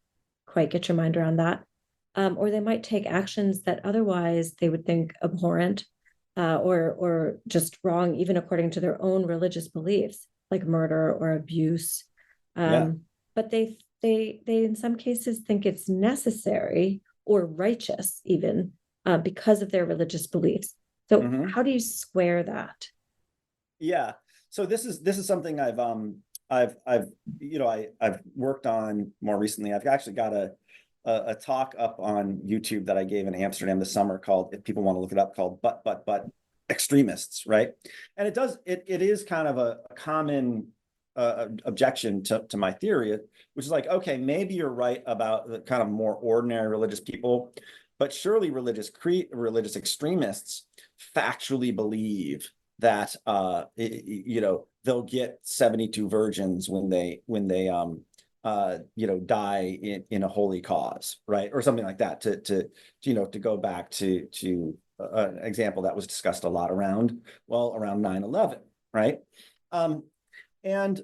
quite get your mind around that. Or they might take actions that otherwise they would think abhorrent, or just wrong, even according to their own religious beliefs, like murder or abuse. Yeah. But they in some cases think it's necessary or righteous, even because of their religious beliefs. So how do you square that? Yeah. So this is something I've worked on more recently. I've actually got a talk up on YouTube that I gave in Amsterdam this summer called, if people want to look it up, called but extremists, right? And it is kind of a common objection to my theory, which is like, okay, maybe you're right about the kind of more ordinary religious people, but surely religious extremists factually believe that they'll get 72 virgins when they die in a holy cause, right, or something like that. To go back to an example that was discussed a lot around 9/11, right? And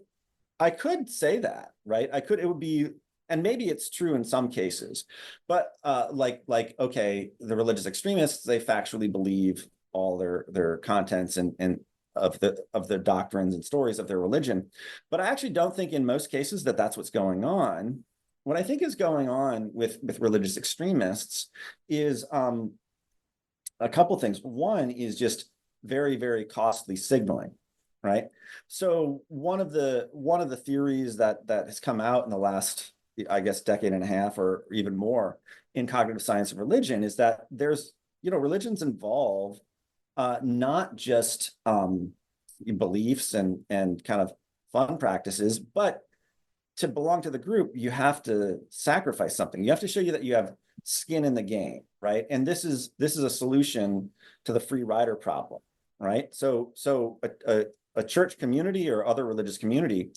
I could say that, right? It would be, and maybe it's true in some cases, but okay, the religious extremists, they factually believe all their contents and of their doctrines and stories of their religion. But I actually don't think in most cases that that's what's going on. What I think is going on with religious extremists is a couple things. One is just very, very costly signaling, right? So one of the theories that has come out in the last, I guess, decade and a half or even more in cognitive science and religion is that there's, religions involve not just beliefs and kind of fun practices, but to belong to the group, you have to sacrifice something. You have to show you that you have skin in the game, right? And this is a solution to the free rider problem, right? So a church community or other religious community,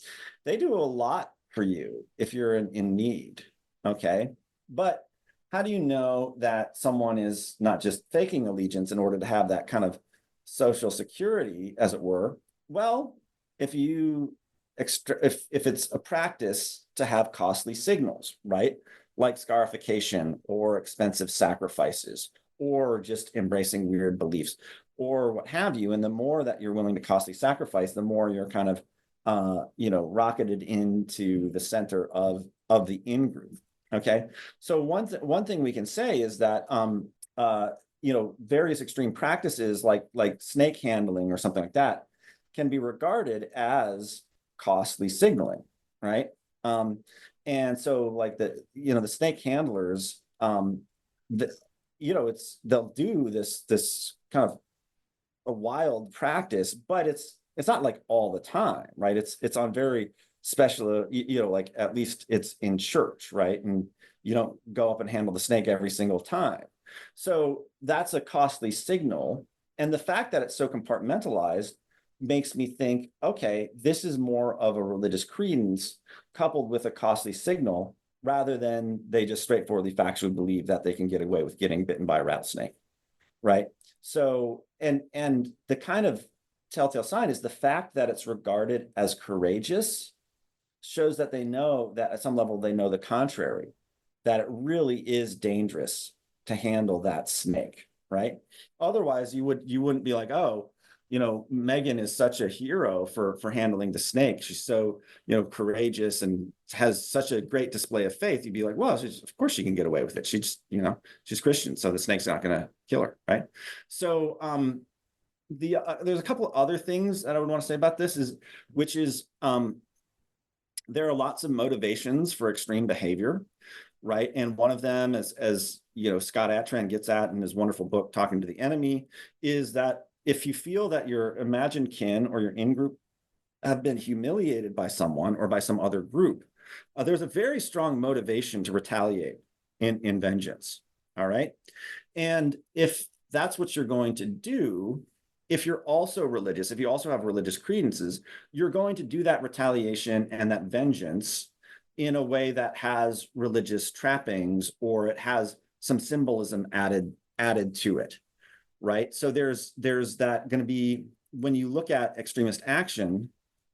they do a lot for you if you're in need, okay? But how do you know that someone is not just faking allegiance in order to have that kind of social security, as it were? Well, if it's a practice to have costly signals, right? Like scarification or expensive sacrifices or just embracing weird beliefs or what have you. And the more that you're willing to costly sacrifice, the more you're kind of, rocketed into the center of the in-group. Okay. So one thing we can say is that, various extreme practices like snake handling or something like that can be regarded as costly signaling, right? And so like the snake handlers, they'll do this kind of a wild practice, but it's not like all the time, right? It's on very special, like at least it's in church, right? And you don't go up and handle the snake every single time. So that's a costly signal. And the fact that it's so compartmentalized makes me think, okay, this is more of a religious credence coupled with a costly signal, rather than they just straightforwardly factually believe that they can get away with getting bitten by a rattlesnake, right? So, and the kind of telltale sign is the fact that it's regarded as courageous shows that they know that at some level they know the contrary, that it really is dangerous to handle that snake, right? Otherwise, you wouldn't be like, oh, Megan is such a hero for handling the snake. She's so, courageous and has such a great display of faith. You'd be like, well, of course she can get away with it. She just, she's Christian, so the snake's not going to kill her, right? So there's a couple of other things that I would want to say about this which is there are lots of motivations for extreme behavior, right? And one of them, as Scott Atran gets at in his wonderful book, Talking to the Enemy, is that if you feel that your imagined kin or your in-group have been humiliated by someone or by some other group, there's a very strong motivation to retaliate in vengeance, all right? And if that's what you're going to do, if you're also religious, if you also have religious credences, you're going to do that retaliation and that vengeance in a way that has religious trappings, or it has some symbolism added to it, right? So there's that going to be, when you look at extremist action,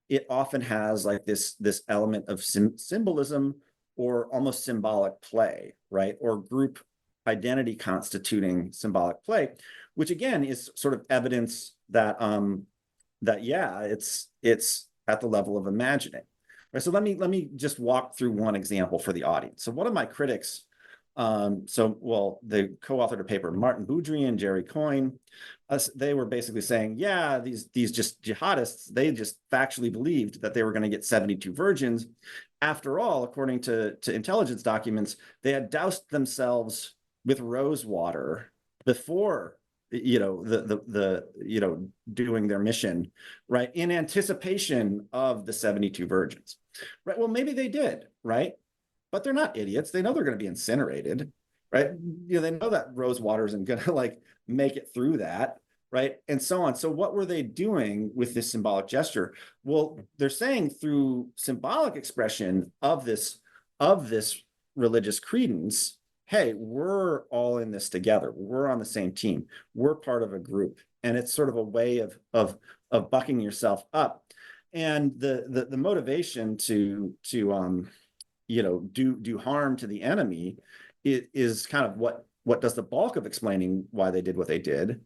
it often has like this element of symbolism or almost symbolic play, right? Or group identity constituting symbolic play, which again is sort of evidence that it's at the level of imagining. Right, so let me just walk through one example for the audience. So one of my critics, they co-authored a paper, Martin Boudry and Jerry Coyne, they were basically saying, yeah, these just jihadists, they just factually believed that they were going to get 72 virgins. After all, according to intelligence documents, they had doused themselves with rose water before doing their mission, right, in anticipation of the 72 virgins, right? Well, maybe they did, right? But they're not idiots. They know they're going to be incinerated, right? They know that rose water isn't going to like make it through that, right? And so on. So what were they doing with this symbolic gesture? Well, they're saying through symbolic expression of this religious credence, hey, we're all in this together. We're on the same team. We're part of a group. And it's sort of a way of bucking yourself up. And the motivation to do harm to the enemy is kind of what does the bulk of explaining why they did what they did,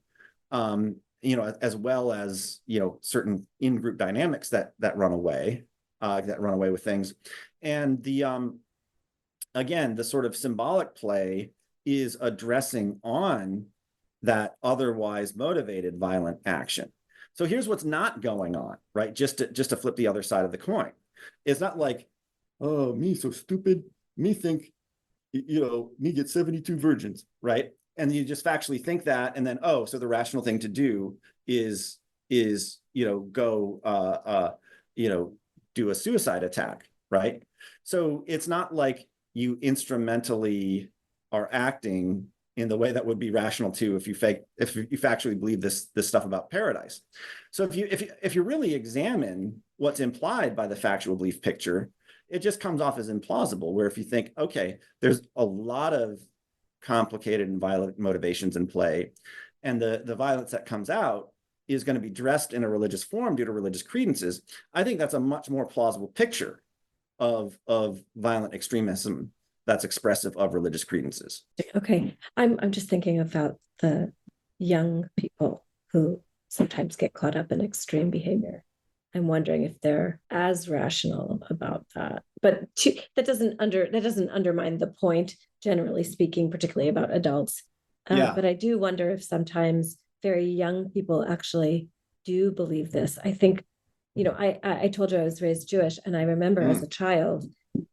as well as certain in-group dynamics that run away with things. And again, the sort of symbolic play is addressing on that otherwise motivated violent action. So here's what's not going on, right? Just to flip the other side of the coin. It's not like, oh, me so stupid, me think, me get 72 virgins, right? And you just factually think that, and then, oh, so the rational thing to do is go do a suicide attack, right? So it's not like you instrumentally are acting in the way that would be rational too if you factually believe this stuff about paradise. So if you really examine what's implied by the factual belief picture, it just comes off as implausible, where if you think, okay, there's a lot of complicated and violent motivations in play, and the violence that comes out is going to be dressed in a religious form due to religious credences, I think that's a much more plausible picture of violent extremism that's expressive of religious credences. Okay, I'm just thinking about the young people who sometimes get caught up in extreme behavior. I'm wondering if they're as rational about that. But that doesn't undermine the point, generally speaking, particularly about adults. But I do wonder if sometimes very young people actually do believe this. I think, I told you I was raised Jewish, and I remember as a child,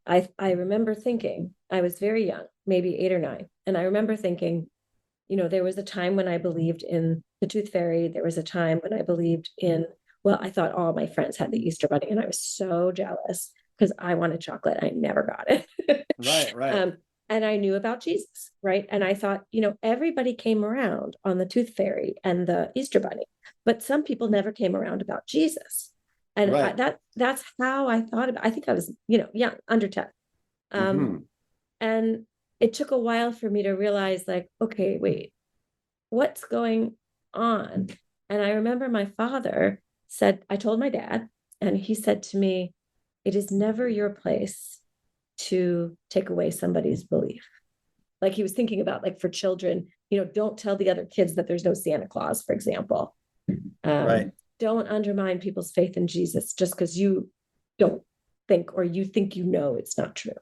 I remember thinking, I was very young, maybe 8 or 9, and I remember thinking, there was a time when I believed in the Tooth Fairy. There was a time when I believed in, well, I thought all my friends had the Easter Bunny, and I was so jealous because I wanted chocolate. I never got it. Right. And I knew about Jesus, right? And I thought, everybody came around on the Tooth Fairy and the Easter Bunny, but some people never came around about Jesus. And Right. that's how I thought about. I think I was, young, under 10. Hmm. And it took a while for me to realize, like, okay, wait, what's going on? And I remember my father said, I told my dad, and he said to me, it is never your place to take away somebody's belief. Like he was thinking about, like, for children, don't tell the other kids that there's no Santa Claus, for example. Right. Don't undermine people's faith in Jesus just because you don't think, or you think it's not true.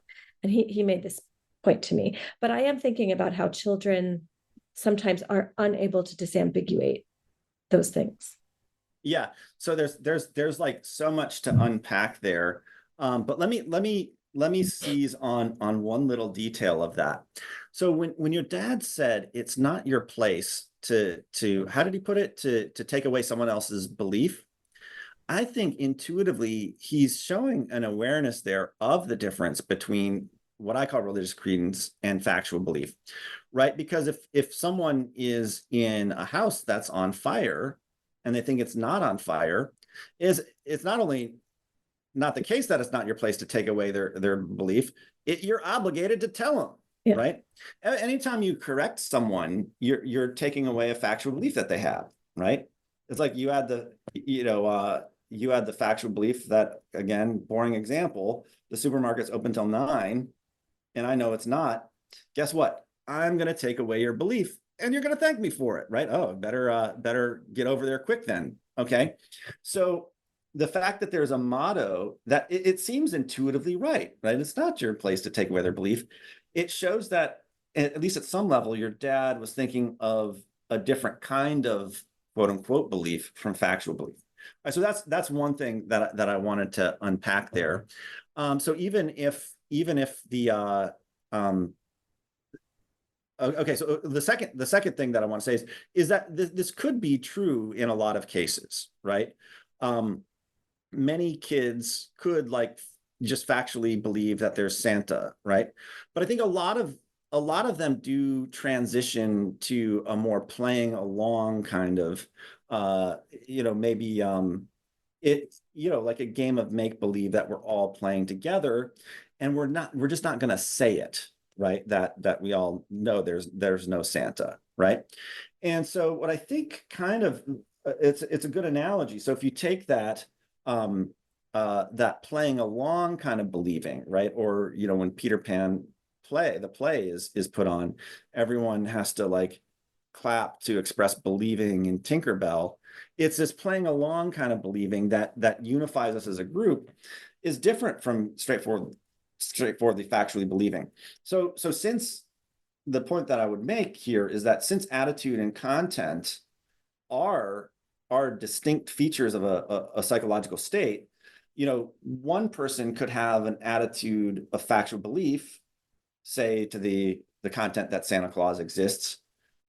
And he made this point to me. But I am thinking about how children sometimes are unable to disambiguate those things. Yeah. So there's like so much to unpack there. But let me seize on one little detail of that. So when your dad said it's not your place to how did he put it, to take away someone else's belief, I think intuitively he's showing an awareness there of the difference between what I call religious credence and factual belief, right? Because if someone is in a house that's on fire and they think it's not on fire, it's not only not the case that it's not your place to take away their belief, you're obligated to tell them, Yeah. right? Anytime you correct someone, you're taking away a factual belief that they have, right? It's like you had the factual belief that, again, boring example, the supermarket's open till 9, and I know it's not. Guess what? I'm going to take away your belief, and you're going to thank me for it, right? Oh, better get over there quick then. Okay, so the fact that there's a motto that it seems intuitively right? It's not your place to take away their belief. It shows that, at least at some level, your dad was thinking of a different kind of quote unquote belief from factual belief. So that's one thing that I wanted to unpack there. So even if the okay, so the second thing that I want to say is that this could be true in a lot of cases, right? Many kids could, like, just factually believe that there's Santa, right? But I think a lot of them do transition to a more playing along kind of, maybe like a game of make believe that we're all playing together, and we're just not going to say it, right? That we all know there's no Santa, right? And so what I think kind of it's a good analogy. So if you take that that playing along kind of believing, right? Or when Peter Pan the play is put on, everyone has to, like, clap to express believing in Tinkerbell. It's this playing along kind of believing that unifies us as a group, is different from straightforwardly factually believing. So since the point that I would make here is that since attitude and content are distinct features of a psychological state, one person could have an attitude of factual belief, say to the content that Santa Claus exists,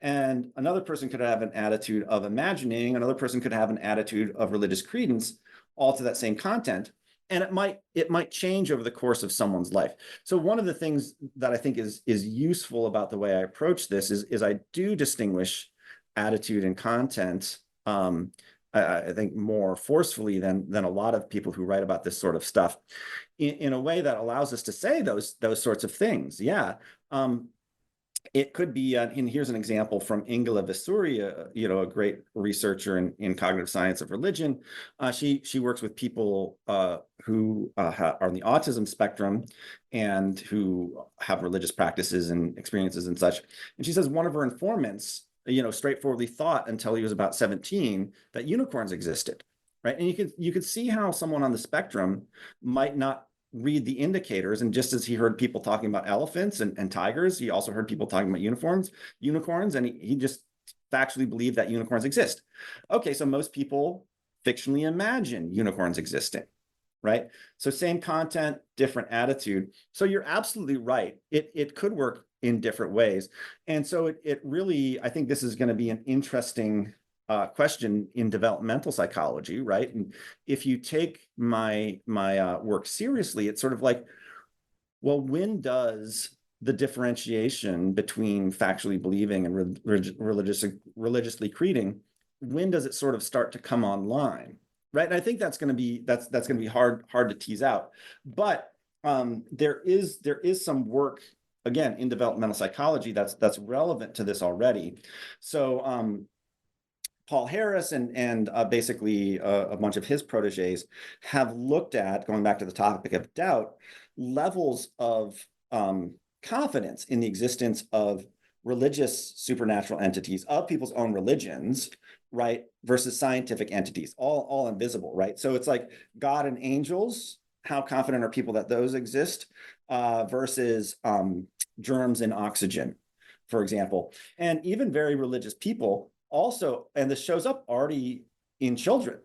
and another person could have an attitude of imagining, another person could have an attitude of religious credence, all to that same content. And it might change over the course of someone's life. So one of the things that I think is useful about the way I approach this is I do distinguish attitude and content, I think, more forcefully than a lot of people who write about this sort of stuff, in a way that allows us to say those sorts of things. Yeah. It could be, and here's an example from Ingela Vissuri, a great researcher in cognitive science of religion. She works with people who are on the autism spectrum and who have religious practices and experiences and such. And she says one of her informants, straightforwardly thought until he was about 17 that unicorns existed, right? And you could see how someone on the spectrum might not read the indicators. And just as he heard people talking about elephants and tigers, he also heard people talking about unicorns, and he just factually believed that unicorns exist. Okay, so most people fictionally imagine unicorns existing, right? So same content, different attitude. So you're absolutely right. It could work in different ways. And so it really, I think this is going to be an interesting question in developmental psychology, right? And if you take my work seriously, it's sort of like, well, when does the differentiation between factually believing and religiously creeding, when does it sort of start to come online, right? And I think that's going to be hard to tease out. But there is some work, again, in developmental psychology that's relevant to this already. So Paul Harris and basically a bunch of his proteges have looked at, going back to the topic of doubt, levels of confidence in the existence of religious supernatural entities, of people's own religions, right, versus scientific entities, all invisible, right? So it's like God and angels, how confident are people that those exist, versus germs and oxygen, for example. And even very religious people also, and this shows up already in children,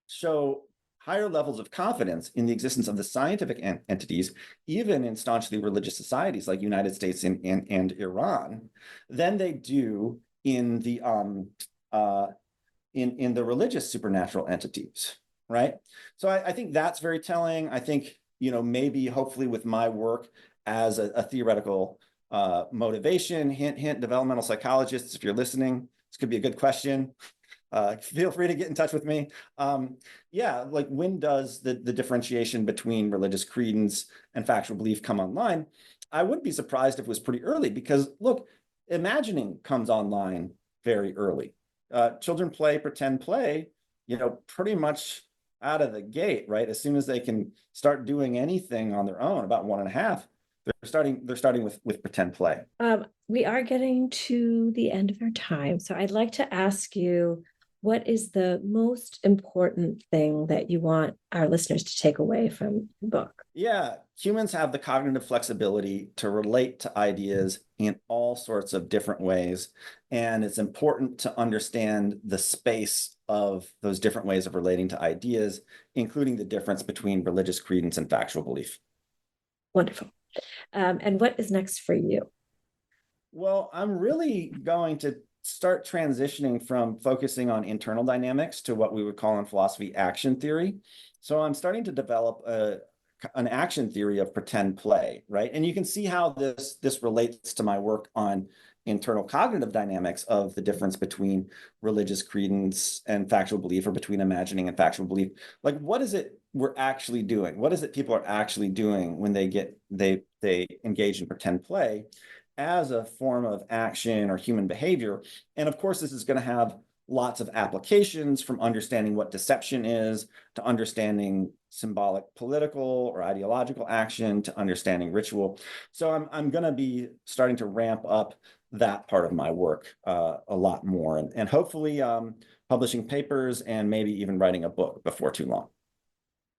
show higher levels of confidence in the existence of the scientific entities, even in staunchly religious societies like United States and Iran, than they do in the in the religious supernatural entities, right? So I think that's very telling. I think, maybe hopefully with my work as a theoretical motivation, hint, developmental psychologists, if you're listening, this could be a good question. Feel free to get in touch with me. Yeah, like when does the differentiation between religious credence and factual belief come online? I wouldn't be surprised if it was pretty early, because look, imagining comes online very early. Children play pretend play, pretty much out of the gate, right? As soon as they can start doing anything on their own, about 1.5, they're starting with pretend play. We are getting to the end of our time, so I'd like to ask you, what is the most important thing that you want our listeners to take away from the book? Yeah, humans have the cognitive flexibility to relate to ideas in all sorts of different ways. And it's important to understand the space of those different ways of relating to ideas, including the difference between religious credence and factual belief. Wonderful. And what is next for you? Well, I'm really going to start transitioning from focusing on internal dynamics to what we would call in philosophy action theory. So I'm starting to develop an action theory of pretend play, right? And you can see how this relates to my work on internal cognitive dynamics of the difference between religious credence and factual belief, or between imagining and factual belief. Like, what is it we're actually doing? What is it people are actually doing when they engage in pretend play as a form of action or human behavior? And of course, this is going to have lots of applications, from understanding what deception is, to understanding symbolic political or ideological action, to understanding ritual. So I'm going to be starting to ramp up that part of my work a lot more, and hopefully publishing papers and maybe even writing a book before too long.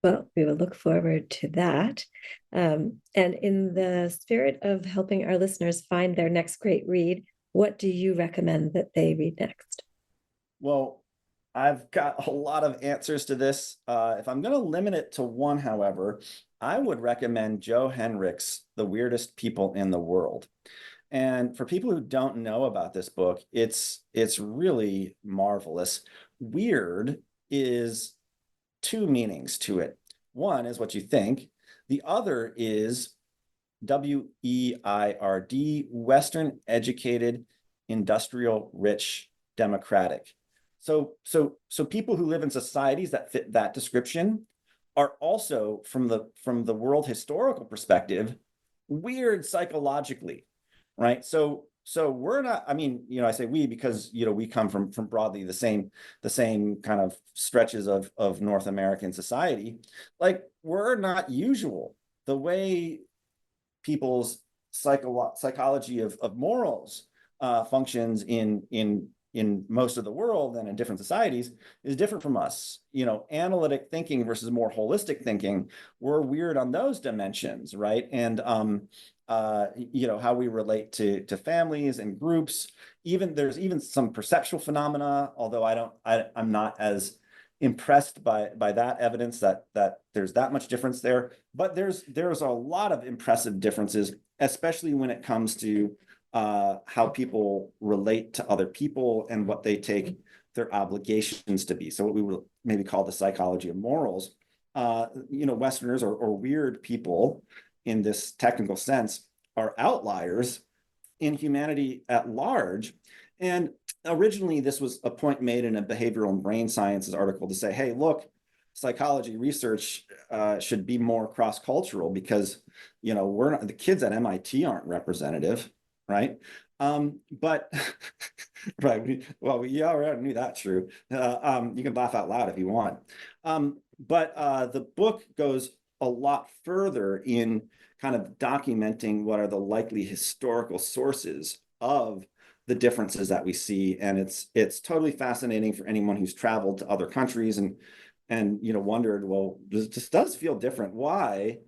Well, we will look forward to that. And in the spirit of helping our listeners find their next great read, what do you recommend that they read next? Well, I've got a lot of answers to this. If I'm going to limit it to one, however, I would recommend Joe Henrich's The Weirdest People in the World. And for people who don't know about this book, it's really marvelous. Weird is two meanings to it. One is what you think. The other is WEIRD, Western educated, industrial, rich, democratic. So people who live in societies that fit that description are also, from the world historical perspective, weird psychologically, right? So we're not, I mean, I say we because, we come from broadly the same kind of stretches of North American society. Like, we're not usual. The way people's psychology of morals functions in most of the world and in different societies is different from us. Analytic thinking versus more holistic thinking, we're weird on those dimensions, right? And how we relate to families and groups. There's even some perceptual phenomena, although I'm not as impressed by that evidence that there's that much difference there. But there's a lot of impressive differences, especially when it comes to how people relate to other people and what they take their obligations to be. So what we would maybe call the psychology of morals. Westerners or weird people, in this technical sense, are outliers in humanity at large. And originally, this was a point made in a behavioral and brain sciences article to say, hey, look, psychology research should be more cross-cultural because, we're not, the kids at MIT aren't representative, right? But right, well, we already knew that's true. You can laugh out loud if you want. But the book goes a lot further in kind of documenting what are the likely historical sources of the differences that we see, and it's totally fascinating for anyone who's traveled to other countries and wondered, well, this does feel different. Why?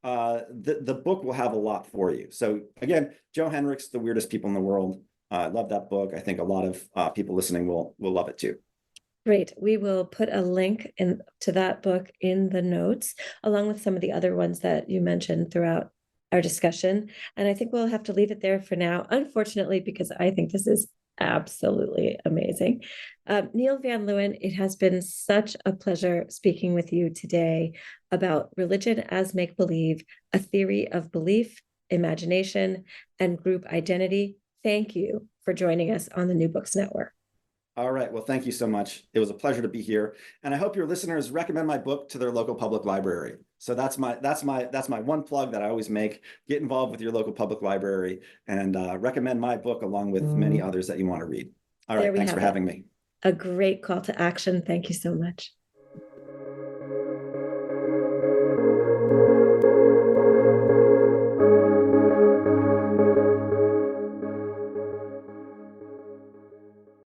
The book will have a lot for you. So again, Joe Henrich's The Weirdest People in the World. I love that book. I think a lot of people listening will love it too. Great. We will put a link to that book in the notes, along with some of the other ones that you mentioned throughout our discussion. And I think we'll have to leave it there for now, unfortunately, because I think this is absolutely amazing. Neil Van Leeuwen, it has been such a pleasure speaking with you today about religion as make-believe, a theory of belief, imagination, and group identity. Thank you for joining us on the New Books Network. All right. Well, thank you so much. It was a pleasure to be here. And I hope your listeners recommend my book to their local public library. So that's my one plug that I always make. Get involved with your local public library and recommend my book along with many others that you want to read. All right. Thanks for having me. A great call to action. Thank you so much.